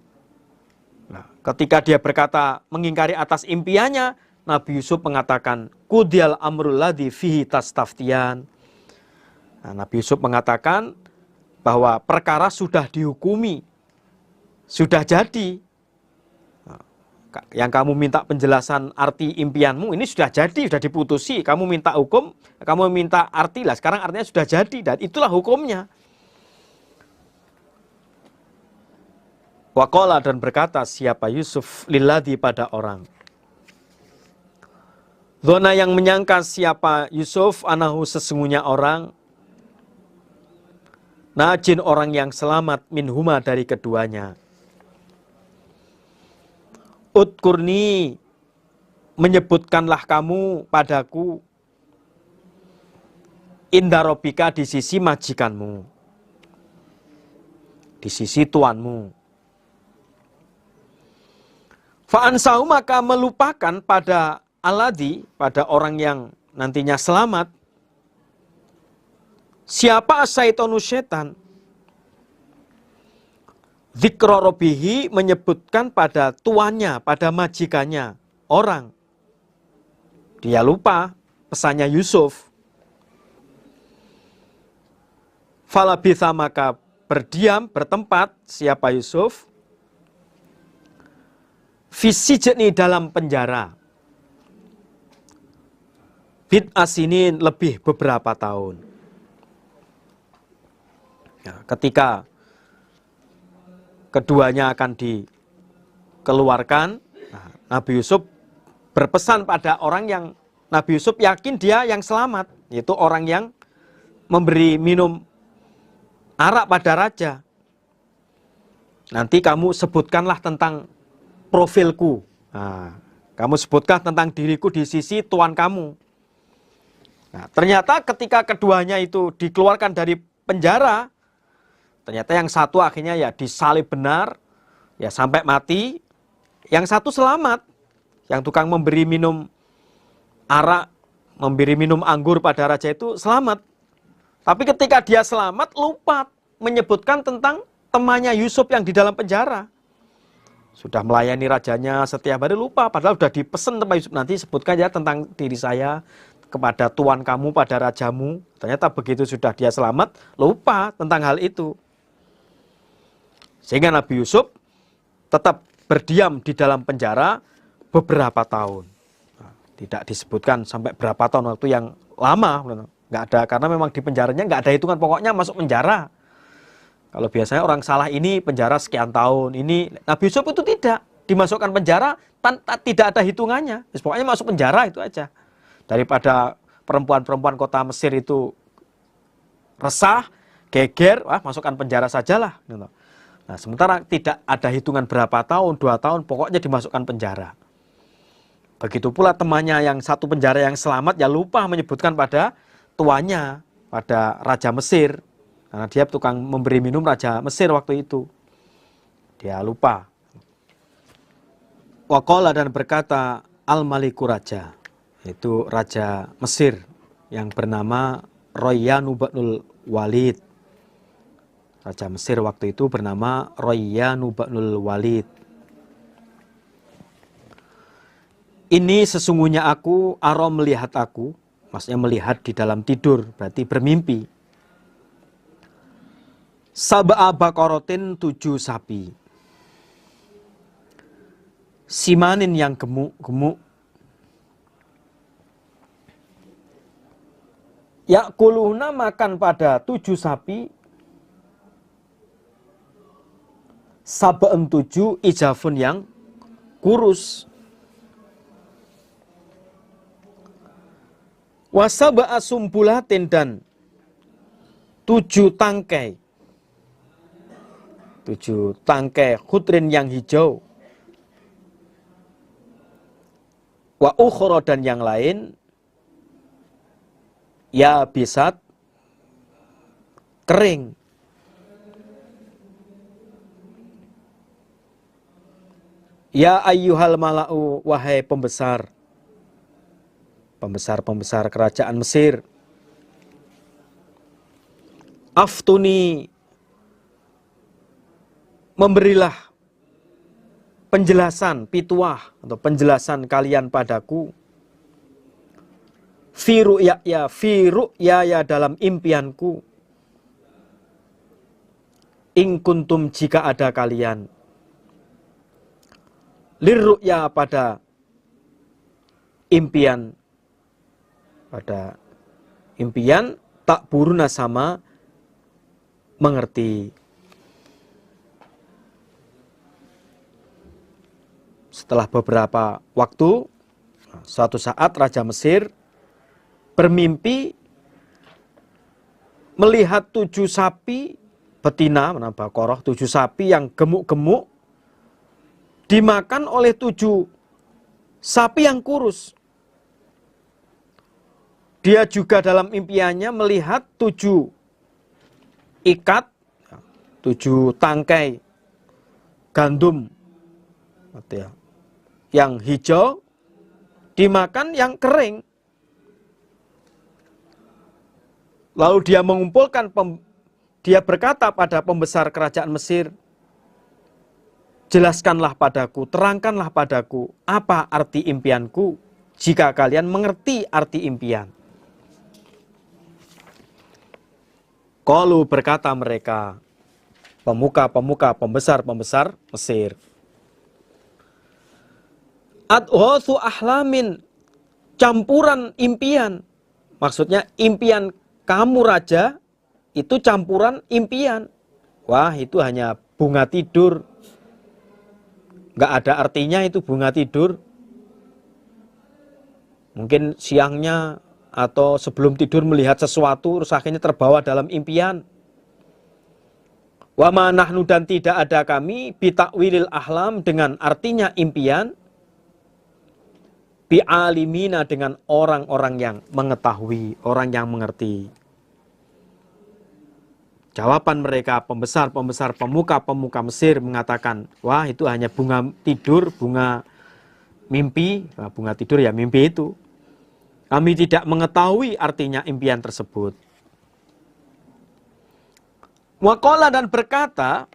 Nah, ketika dia berkata mengingkari atas impiannya, Nabi Yusuf mengatakan, Qudiyal amrul ladzi fihi tastaftiyan. Nah, Nabi Yusuf mengatakan bahwa perkara sudah dihukumi, sudah jadi. Yang kamu minta penjelasan arti impianmu, ini sudah jadi, sudah diputusi. Kamu minta hukum, kamu minta arti lah. Sekarang artinya sudah jadi, dan itulah hukumnya. Waqala, dan berkata siapa Yusuf lilladzi, pada orang. Dzona, yang menyangka siapa Yusuf, anahu, sesungguhnya orang. Najin, orang yang selamat, minhuma, dari keduanya. Udkurni, menyebutkanlah kamu padaku, inda rabbika, di sisi majikanmu, di sisi tuanmu. Fa'ansahu, maka melupakan pada alladzi, pada orang yang nantinya selamat. Siapa asyaitonu, setan? Dzikra rabbihi, menyebutkan pada tuannya, pada majikannya, orang. Dia lupa pesannya Yusuf. Falabitha, maka berdiam, bertempat siapa Yusuf, fisijni, dalam penjara, bid'asinin, lebih beberapa tahun. Ya, ketika keduanya akan dikeluarkan, nah, Nabi Yusuf berpesan pada orang yang Nabi Yusuf yakin dia yang selamat, yaitu orang yang memberi minum arak pada raja. Nanti kamu sebutkanlah tentang profilku. Nah, kamu sebutkan tentang diriku di sisi tuan kamu. Nah, ternyata ketika keduanya itu dikeluarkan dari penjara, ternyata yang satu akhirnya ya disalib benar, ya sampai mati. Yang satu selamat, yang tukang memberi minum arak, memberi minum anggur pada raja itu selamat. Tapi ketika dia selamat, lupa menyebutkan tentang temannya Yusuf yang di dalam penjara. Sudah melayani rajanya setiap hari, lupa. Padahal sudah dipesan sama Yusuf, nanti sebutkan ya tentang diri saya kepada tuan kamu, pada rajamu. Ternyata begitu sudah dia selamat, lupa tentang hal itu. Sehingga Nabi Yusuf tetap berdiam di dalam penjara beberapa tahun. Tidak disebutkan sampai berapa tahun, waktu yang lama. Nggak ada, karena memang di penjaranya nggak ada hitungan, pokoknya masuk penjara. Kalau biasanya orang salah ini penjara sekian tahun, ini Nabi Yusuf itu tidak dimasukkan penjara, tidak ada hitungannya. Pokoknya masuk penjara itu aja. Daripada perempuan-perempuan kota Mesir itu resah, geger, masukkan penjara sajalah. Nah, sementara tidak ada hitungan berapa tahun, 2 tahun, pokoknya dimasukkan penjara. Begitu pula temannya yang satu penjara yang selamat, ya lupa menyebutkan pada tuannya, pada Raja Mesir. Karena dia tukang memberi minum Raja Mesir waktu itu. Dia lupa. Waqala, dan berkata Al-Maliku, raja, yaitu Raja Mesir yang bernama Royyanu ba'nul Walid. Raja Mesir waktu itu bernama Royyanu ba'nul Walid. Ini sesungguhnya aku, aro, melihat aku, maksudnya melihat di dalam tidur, berarti bermimpi. Sab'a baqaratin, 7 sapi. Simanin, yang gemuk-gemuk. Ya'kuluhna, makan pada 7 sapi. Sab'un, 7, ijafun, yang kurus. Wasab'a sumbulatin, dan 7 tangkai. 7 tangkai khudrin, yang hijau. Wa ukhra, dan yang lain ya bisat, kering. Ya ayyuhal mala'u, wahai pembesar, pembesar-pembesar kerajaan Mesir. Aftuni, memberilah penjelasan, pituah atau penjelasan kalian padaku. Fi ru'ya dalam impianku. In kuntum, jika ada kalian. Lirru'ya, pada impian. Pada impian, tak buruna, sama mengerti. Setelah beberapa waktu, suatu saat Raja Mesir bermimpi melihat 7 sapi betina, baqarah, 7 sapi yang gemuk-gemuk dimakan oleh 7 sapi yang kurus. Dia juga dalam impiannya melihat 7 ikat, 7 tangkai gandum yang hijau dimakan yang kering. Lalu dia mengumpulkan, dia berkata pada pembesar kerajaan Mesir, jelaskanlah padaku, terangkanlah padaku apa arti impianku, jika kalian mengerti arti impian. Qalu, berkata mereka, pemuka-pemuka, pembesar-pembesar Mesir, adghatsu ahlamin, campuran impian. Maksudnya impian kamu raja itu campuran impian. Wah, itu hanya bunga tidur. Nggak ada artinya itu bunga tidur. Mungkin siangnya atau sebelum tidur melihat sesuatu, terus akhirnya terbawa dalam impian. Wa ma nahnu, dan tidak ada kami, bitakwilil ahlam, dengan artinya impian, bi'alimina, dengan orang-orang yang mengetahui, orang yang mengerti. Jawaban mereka, pembesar-pembesar, pemuka-pemuka Mesir mengatakan, wah itu hanya bunga tidur, bunga mimpi. Nah, bunga tidur ya mimpi itu. Kami tidak mengetahui artinya impian tersebut. Waqala, dan berkata,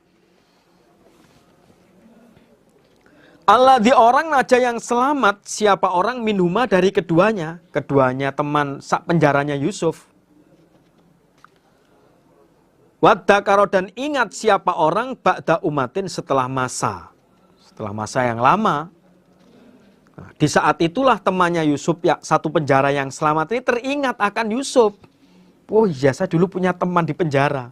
Allah di orang aja yang selamat, siapa orang minhuma dari keduanya. Keduanya teman sak penjaranya Yusuf. Waddakaro, dan ingat siapa orang ba'da umatin, setelah masa yang lama. Nah, di saat itulah temannya Yusuf, ya, satu penjara yang selamat ini teringat akan Yusuf. Oh iya, saya dulu punya teman di penjara.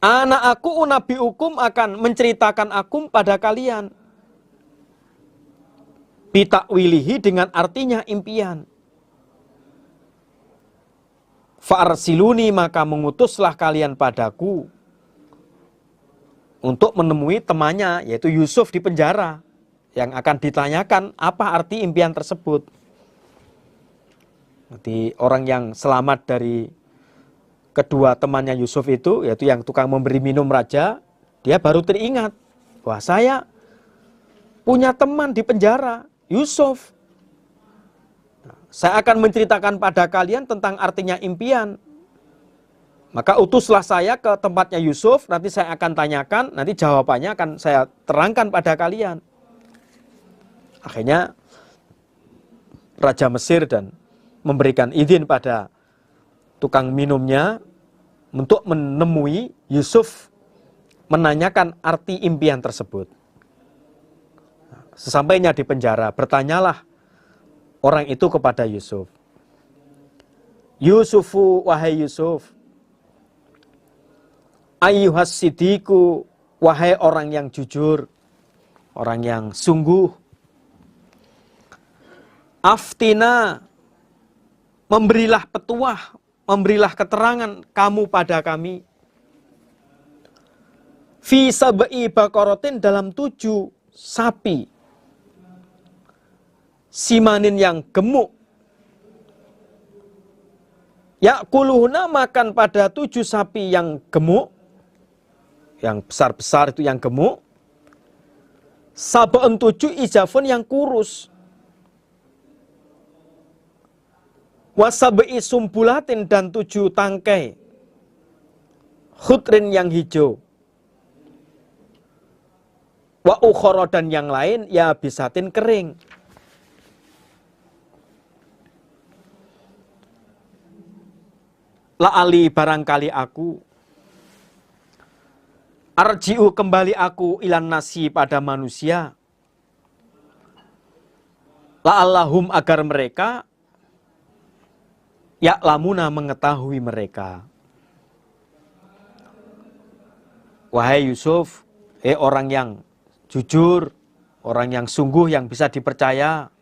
Anak aku unabiukum, akan menceritakan akum pada kalian. Bitakwilihi, dengan artinya impian. Fa'arsiluni, maka mengutuslah kalian padaku untuk menemui temannya, yaitu Yusuf di penjara, yang akan ditanyakan apa arti impian tersebut. Nanti orang yang selamat dari kedua temannya Yusuf itu, yaitu yang tukang memberi minum raja, dia baru teringat, wah saya punya teman di penjara, Yusuf. Saya akan menceritakan pada kalian tentang artinya impian. Maka utuslah saya ke tempatnya Yusuf, nanti saya akan tanyakan, nanti jawabannya akan saya terangkan pada kalian. Akhirnya Raja Mesir dan memberikan izin pada tukang minumnya untuk menemui Yusuf, menanyakan arti impian tersebut. Sesampainya di penjara, bertanyalah orang itu kepada Yusuf. Yusufu, wahai Yusuf. Ayyuhas sidiku, wahai orang yang jujur, orang yang sungguh. Aftina, memberilah petuah, memberilah keterangan kamu pada kami. Fi sab'i baqaratin, dalam 7 sapi. Simanin, yang gemuk. Ya'kuluhuna, makan pada 7 sapi yang gemuk, yang besar-besar itu yang gemuk. Sab'un, 7 ijafun, yang kurus. Wasab'i sumbulatin, dan 7 tangkai khudrin, yang hijau. Wa ukhara, dan yang lain ya bisatin, kering. La'ali, barangkali aku, arji'u, kembali aku, ilan nasi, pada manusia. La'allahum, agar mereka, ya'lamuna, mengetahui mereka. Wahai Yusuf, orang yang jujur, orang yang sungguh, yang bisa dipercaya,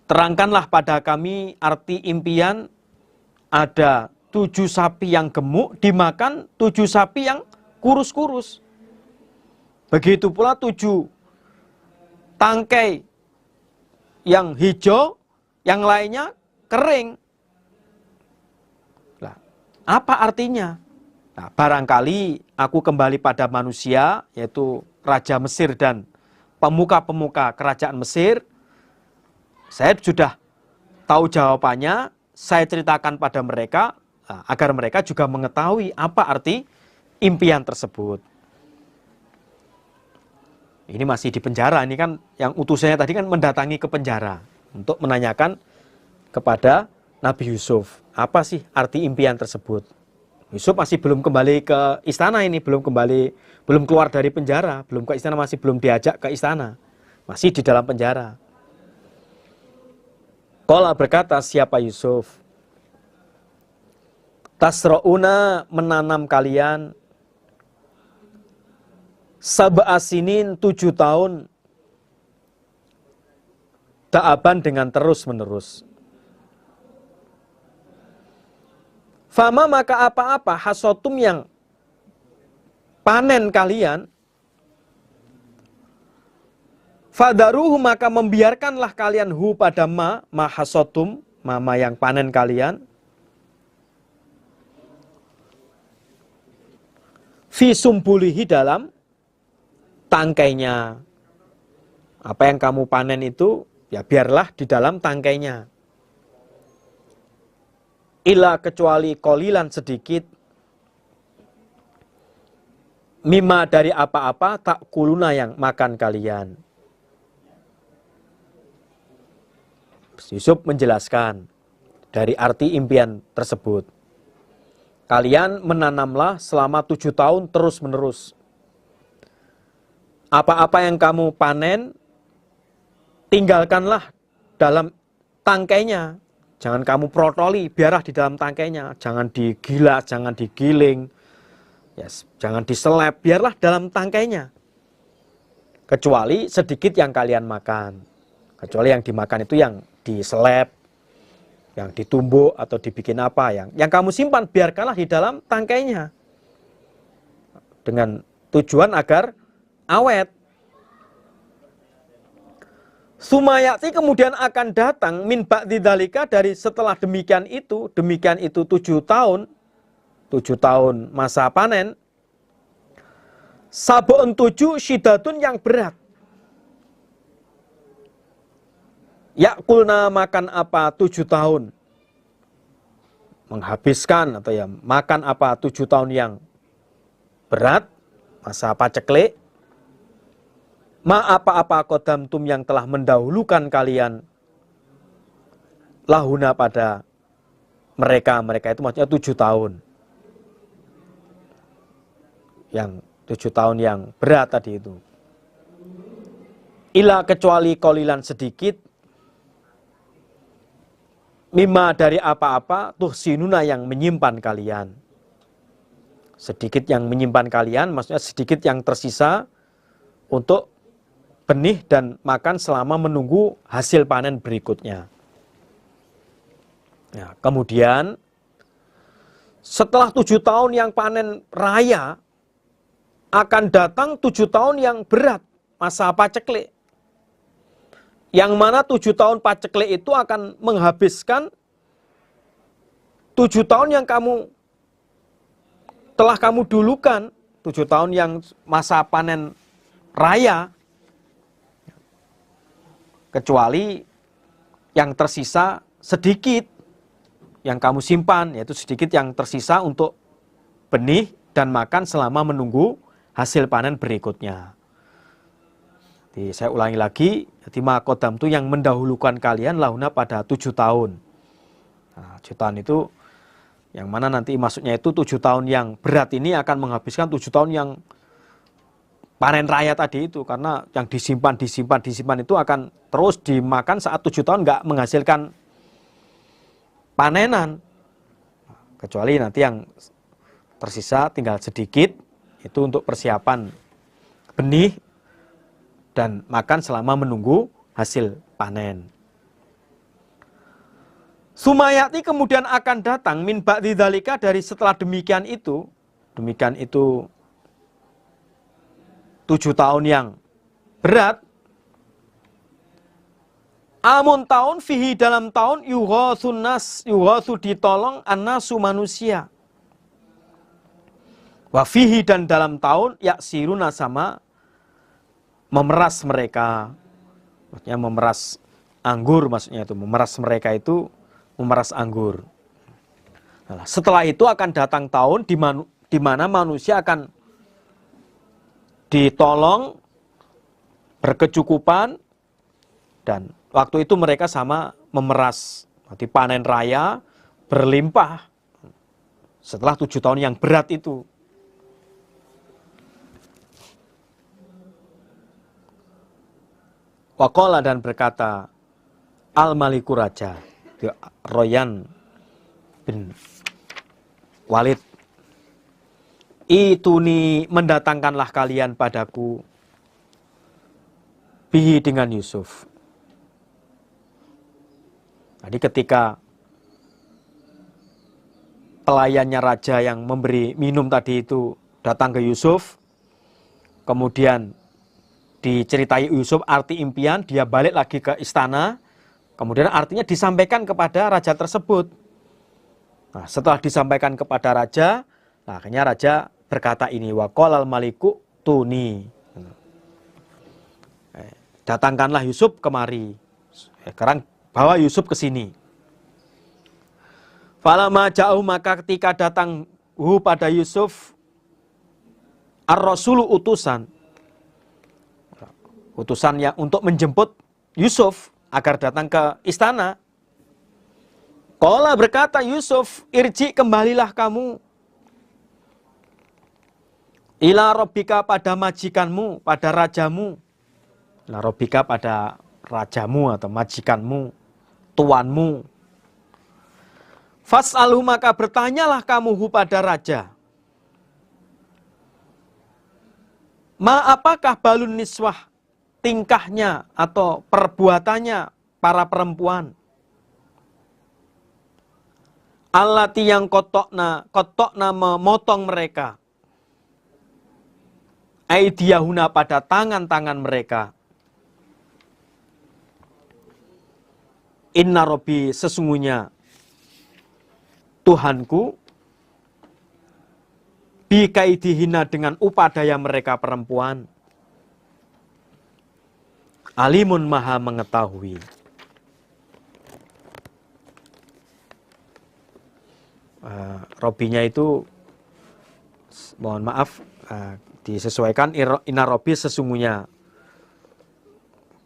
terangkanlah pada kami arti impian. Ada 7 sapi yang gemuk dimakan 7 sapi yang kurus-kurus. Begitu pula 7 tangkai yang hijau, yang lainnya kering. Nah, apa artinya? Nah, barangkali aku kembali pada manusia, yaitu Raja Mesir dan pemuka-pemuka kerajaan Mesir. Saya sudah tahu jawabannya, saya ceritakan pada mereka, agar mereka juga mengetahui apa arti impian tersebut. Ini masih di penjara, ini kan yang utusannya tadi kan mendatangi ke penjara untuk menanyakan kepada Nabi Yusuf, apa sih arti impian tersebut. Yusuf masih belum kembali ke istana ini, belum keluar dari penjara, belum ke istana, masih belum diajak ke istana, masih di dalam penjara. Qala berkata siapa Yusuf, tasra'una menanam kalian, sab'asinin 7 tahun, da'aban dengan terus menerus. Fama maka apa-apa hasotum yang panen kalian, fadaruhu maka membiarkanlah kalian hu pada ma hasotum, mama yang panen kalian, fi sumbulihi dalam tangkainya. Apa yang kamu panen itu ya biarlah di dalam tangkainya. Ila kecuali kolilan sedikit, mima dari apa-apa tak kuluna yang makan kalian. Yusuf menjelaskan dari arti impian tersebut. Kalian menanamlah selama 7 tahun terus menerus. Apa-apa yang kamu panen, tinggalkanlah dalam tangkainya. Jangan kamu protoli, biarlah di dalam tangkainya. Jangan digilas, jangan digiling, yes, jangan diselep, biarlah dalam tangkainya. Kecuali sedikit yang kalian makan. Kecuali yang dimakan itu yang diselep, yang ditumbuk atau dibikin apa. Yang kamu simpan, biarkanlah di dalam tangkainya. Dengan tujuan agar awet. Sumayati kemudian akan datang min ba'di dzalika dari setelah demikian itu 7 tahun, 7 tahun masa panen, sab'un 7 syidatun yang berat. Yakulna makan apa 7 tahun, menghabiskan atau ya makan apa 7 tahun yang berat, masa paceklik. Ma apa-apa qadamtum yang telah mendahulukan kalian, lahuna pada mereka itu maksudnya 7 tahun. Yang 7 tahun yang berat tadi itu. Ila kecuali kolilan sedikit, mimma dari apa-apa tuhsinuna yang menyimpan kalian. Sedikit yang menyimpan kalian, maksudnya sedikit yang tersisa untuk benih dan makan selama menunggu hasil panen berikutnya. Ya, kemudian setelah 7 tahun yang panen raya, akan datang 7 tahun yang berat, masa paceklik. Yang mana 7 tahun paceklik itu akan menghabiskan 7 tahun yang telah kamu dulukan, 7 tahun yang masa panen raya. Kecuali yang tersisa sedikit yang kamu simpan, yaitu sedikit yang tersisa untuk benih dan makan selama menunggu hasil panen berikutnya. Jadi saya ulangi lagi, jadi makodam itu yang mendahulukan kalian lahuna pada 7 tahun. Nah, 7 tahun itu yang mana nanti maksudnya itu 7 tahun yang berat ini akan menghabiskan 7 tahun yang panen raya tadi itu, karena yang disimpan itu akan terus dimakan saat 7 tahun nggak menghasilkan panenan. Kecuali nanti yang tersisa tinggal sedikit, itu untuk persiapan benih dan makan selama menunggu hasil panen. Sumayati kemudian akan datang min ba'di dzalika dari setelah demikian itu 7 7 tahun yang berat. Amun tahun fihi dalam tahun yughathun nas, yughathu ditolong annasu manusia. Wa fihi dan dalam tahun yaksiruna sama memeras mereka. Maksudnya memeras anggur, maksudnya itu memeras mereka itu memeras anggur. Nah, setelah itu akan datang tahun di mana manusia akan ditolong, berkecukupan, dan waktu itu mereka sama memeras. Nanti panen raya berlimpah setelah 7 tahun yang berat itu. Waqala dan berkata Al-Maliku Raja Royan bin Walid, ituni mendatangkanlah kalian padaku bihi dengan Yusuf. Jadi ketika pelayannya raja yang memberi minum tadi itu datang ke Yusuf, kemudian diceritai Yusuf arti impian, dia balik lagi ke istana, kemudian artinya disampaikan kepada raja tersebut. Nah, setelah disampaikan kepada raja, nah, akhirnya raja berkata ini, waqalal maliku tuni. Datangkanlah Yusuf kemari. Sekarang bawa Yusuf ke sini. Falamma ja'u maka ketika datang pada Yusuf ar-rasulu utusan yang untuk menjemput Yusuf agar datang ke istana. Qala berkata Yusuf, irji kembalilah kamu ila rabbika pada majikanmu, pada rajamu. Ila rabbika pada rajamu atau majikanmu, tuanmu. Fas'alhu maka bertanyalah kamu pada raja. Ma apakah balun niswah, tingkahnya atau perbuatannya para perempuan. Allati yang kotokna memotong mereka. Aidiyahuna pada tangan-tangan mereka. Inna Robbi sesungguhnya Tuhanku bikaidihina dengan upadaya mereka perempuan. Alimun maha mengetahui. Robinya itu mohon maaf disesuaikan inna Robbi sesungguhnya.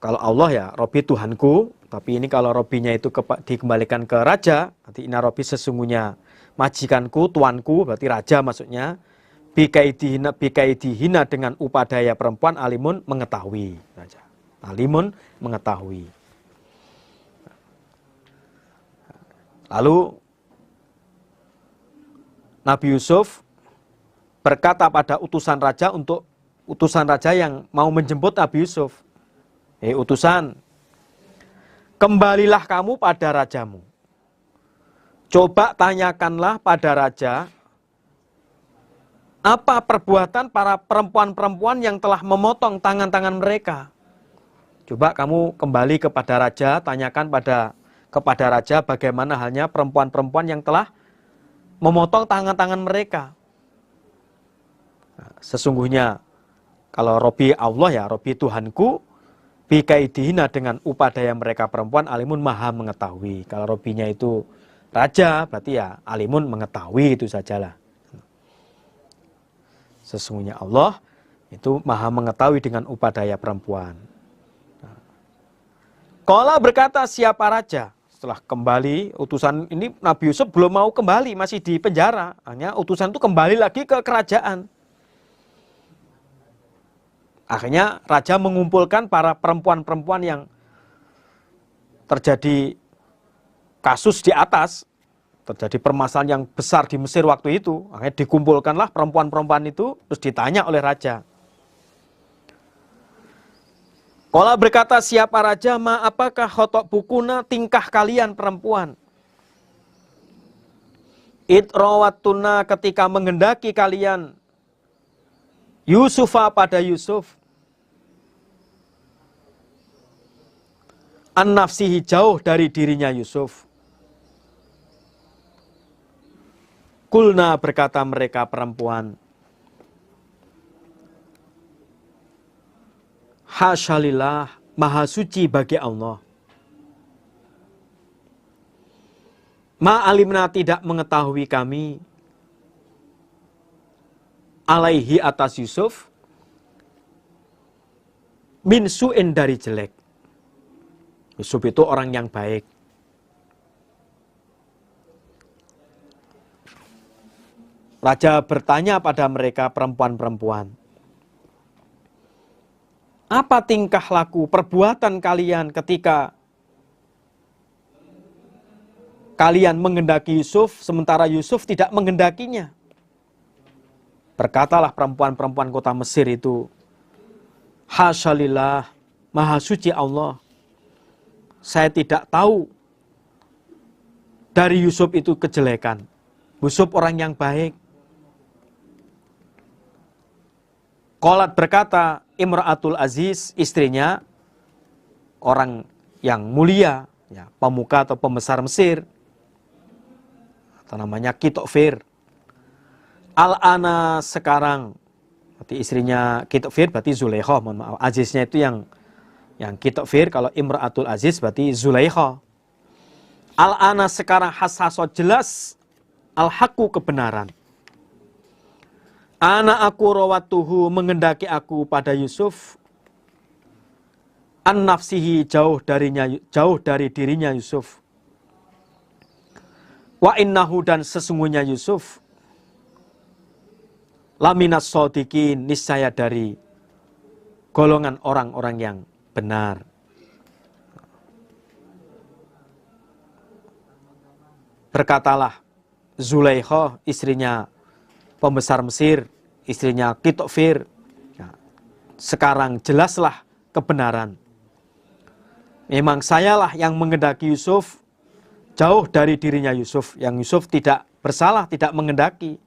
Kalau Allah ya Robbi Tuhanku, tapi ini kalau Robbinya itu dikembalikan ke raja, nanti inna Robbi sesungguhnya majikanku, tuanku, berarti raja maksudnya. Bikaidihina dengan upadaya perempuan alimun mengetahui raja. Alimun mengetahui. Lalu Nabi Yusuf berkata pada utusan raja untuk utusan raja yang mau menjemput Nabi Yusuf. Utusan, kembalilah kamu pada rajamu. Coba tanyakanlah pada raja, apa perbuatan para perempuan-perempuan yang telah memotong tangan-tangan mereka. Coba kamu kembali kepada raja, tanyakan kepada raja bagaimana halnya perempuan-perempuan yang telah memotong tangan-tangan mereka. Nah, sesungguhnya kalau Robbi Allah ya, Robbi Tuhanku, bikaidihina dengan upadaya mereka perempuan, alimun maha mengetahui. Kalau Robbinya itu raja, berarti ya alimun mengetahui, itu sajalah. Sesungguhnya Allah itu maha mengetahui dengan upadaya perempuan. Qala berkata siapa raja? Setelah kembali utusan ini Nabi Yusuf belum mau kembali, masih di penjara. Hanya utusan itu kembali lagi ke kerajaan. Akhirnya raja mengumpulkan para perempuan-perempuan yang terjadi kasus di atas, terjadi permasalahan yang besar di Mesir waktu itu. Akhirnya dikumpulkanlah perempuan-perempuan itu, terus ditanya oleh raja. Qala berkata siapa raja, ma apakah khotok bukuna tingkah kalian perempuan. Idrawatuna ketika menghendaki kalian Yusufa pada Yusuf, an nafsihi jauh dari dirinya Yusuf. Kulna berkata mereka perempuan, hasyalillah, maha suci bagi Allah. Ma alimna tidak mengetahui kami, alaihi atas Yusuf, min su'in dari jelek. Yusuf itu orang yang baik. Raja bertanya pada mereka perempuan-perempuan, apa tingkah laku perbuatan kalian ketika kalian menghendaki Yusuf sementara Yusuf tidak menghendakinya? Berkatalah perempuan-perempuan kota Mesir itu, hasyalillah, maha suci Allah, saya tidak tahu dari Yusuf itu kejelekan. Yusuf orang yang baik. Qalat berkata Imra'atul Aziz, istrinya orang yang mulia, ya, pemuka atau pembesar Mesir, atau namanya Kitofir. Al-ana sekarang, berarti istrinya Kitofir berarti Zulaikha, mohon maaf. Aziznya itu yang Kitofir, kalau Imra'atul Aziz berarti Zulaikha. Al-ana sekarang hasaso jelas al-haqqu kebenaran. Ana aku rawatuhu mengendaki aku pada Yusuf, an nafsihi jauh dari dirinya Yusuf. Wa innahu dan sesungguhnya Yusuf, laminas shodiqin, niscaya dari golongan orang-orang yang benar. Berkatalah Zulaikha, istrinya pembesar Mesir, istrinya Kitofir, ya, sekarang jelaslah kebenaran. Memang sayalah yang menghendaki Yusuf jauh dari dirinya Yusuf, yang Yusuf tidak bersalah, tidak menghendaki.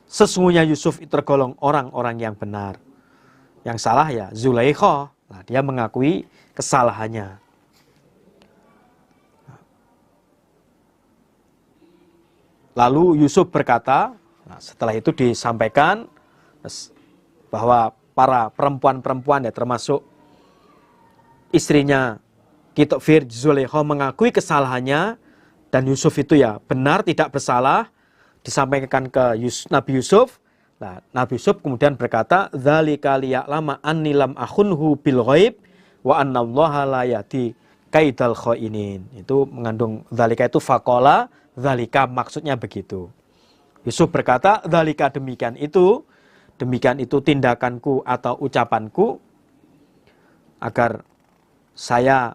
Sesungguhnya Yusuf itu tergolong orang-orang yang benar. Yang salah ya Zulaikha, nah, dia mengakui kesalahannya. Lalu Yusuf berkata, nah, setelah itu disampaikan bahwa para perempuan-perempuan, ya termasuk istrinya Kitofir, Zulaikha, mengakui kesalahannya dan Yusuf itu ya benar, tidak bersalah, disampaikan ke Nabi Yusuf. Nah, Nabi Yusuf kemudian berkata, dzalika liya'lama anni lam akhunhu bil ghaib wa annallaha la yahdi kaidal khainin. Itu mengandung dzalika, itu faqala dzalika, maksudnya begitu. Yusuf berkata, dzalika, demikian itu tindakanku atau ucapanku agar saya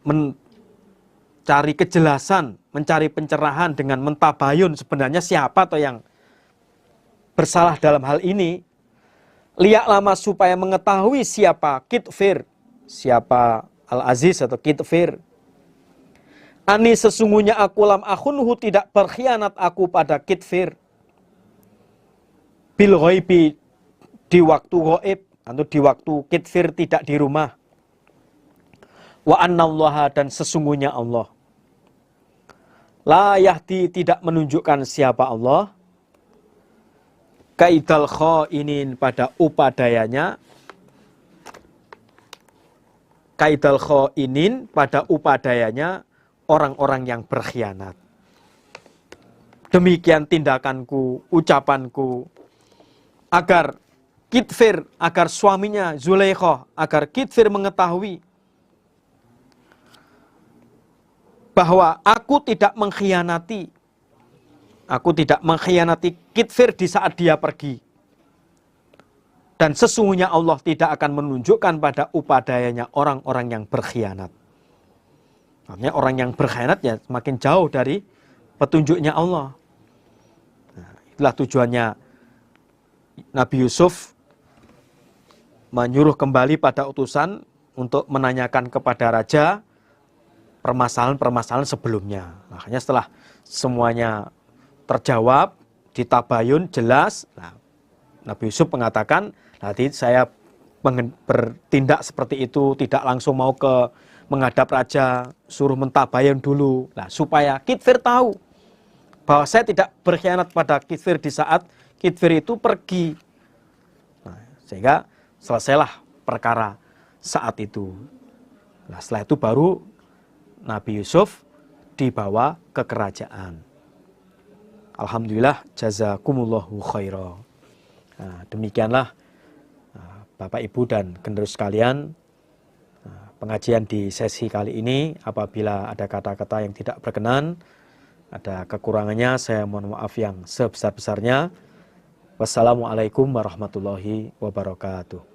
mencari kejelasan, mencari pencerahan dengan mentabayun sebenarnya siapa atau yang bersalah dalam hal ini. Liak lama supaya mengetahui siapa Kitofir, siapa Al-Aziz atau Kitofir. Ani sesungguhnya aku lam akhunhu, tidak berkhianat aku pada Kitofir. Bil ghaibi, di waktu ghaib, atau di waktu Kitofir tidak di rumah. Wa annallaha, dan sesungguhnya Allah, la yahdi, tidak menunjukkan siapa Allah, kaidal khainin, pada upadayanya, kaidal khainin, pada upadayanya orang-orang yang berkhianat. Demikian tindakanku, ucapanku, agar Kitofir, agar suaminya Zulaikha, agar Kitofir mengetahui bahwa aku tidak mengkhianati Kitofir di saat dia pergi. Dan sesungguhnya Allah tidak akan menunjukkan pada upadayanya orang-orang yang berkhianat. Artinya orang yang berkhianat ya semakin jauh dari petunjuknya Allah. Nah, itulah tujuannya Nabi Yusuf menyuruh kembali pada utusan untuk menanyakan kepada raja permasalahan-permasalahan sebelumnya. Makanya setelah semuanya terjawab, ditabayun, jelas, nah, Nabi Yusuf mengatakan, nanti saya bertindak seperti itu, tidak langsung mau ke menghadap raja, suruh mentabayun dulu. Nah, supaya Kitfir tahu bahwa saya tidak berkhianat pada Kitfir di saat Kitfir itu pergi. Nah, sehingga selesailah perkara saat itu. Nah, setelah itu baru Nabi Yusuf dibawa ke kerajaan. Alhamdulillah, jazakumullahu khairah. Nah, demikianlah Bapak Ibu dan generus sekalian, pengajian di sesi kali ini. Apabila ada kata-kata yang tidak berkenan, ada kekurangannya, saya mohon maaf yang sebesar-besarnya. Wassalamualaikum warahmatullahi wabarakatuh.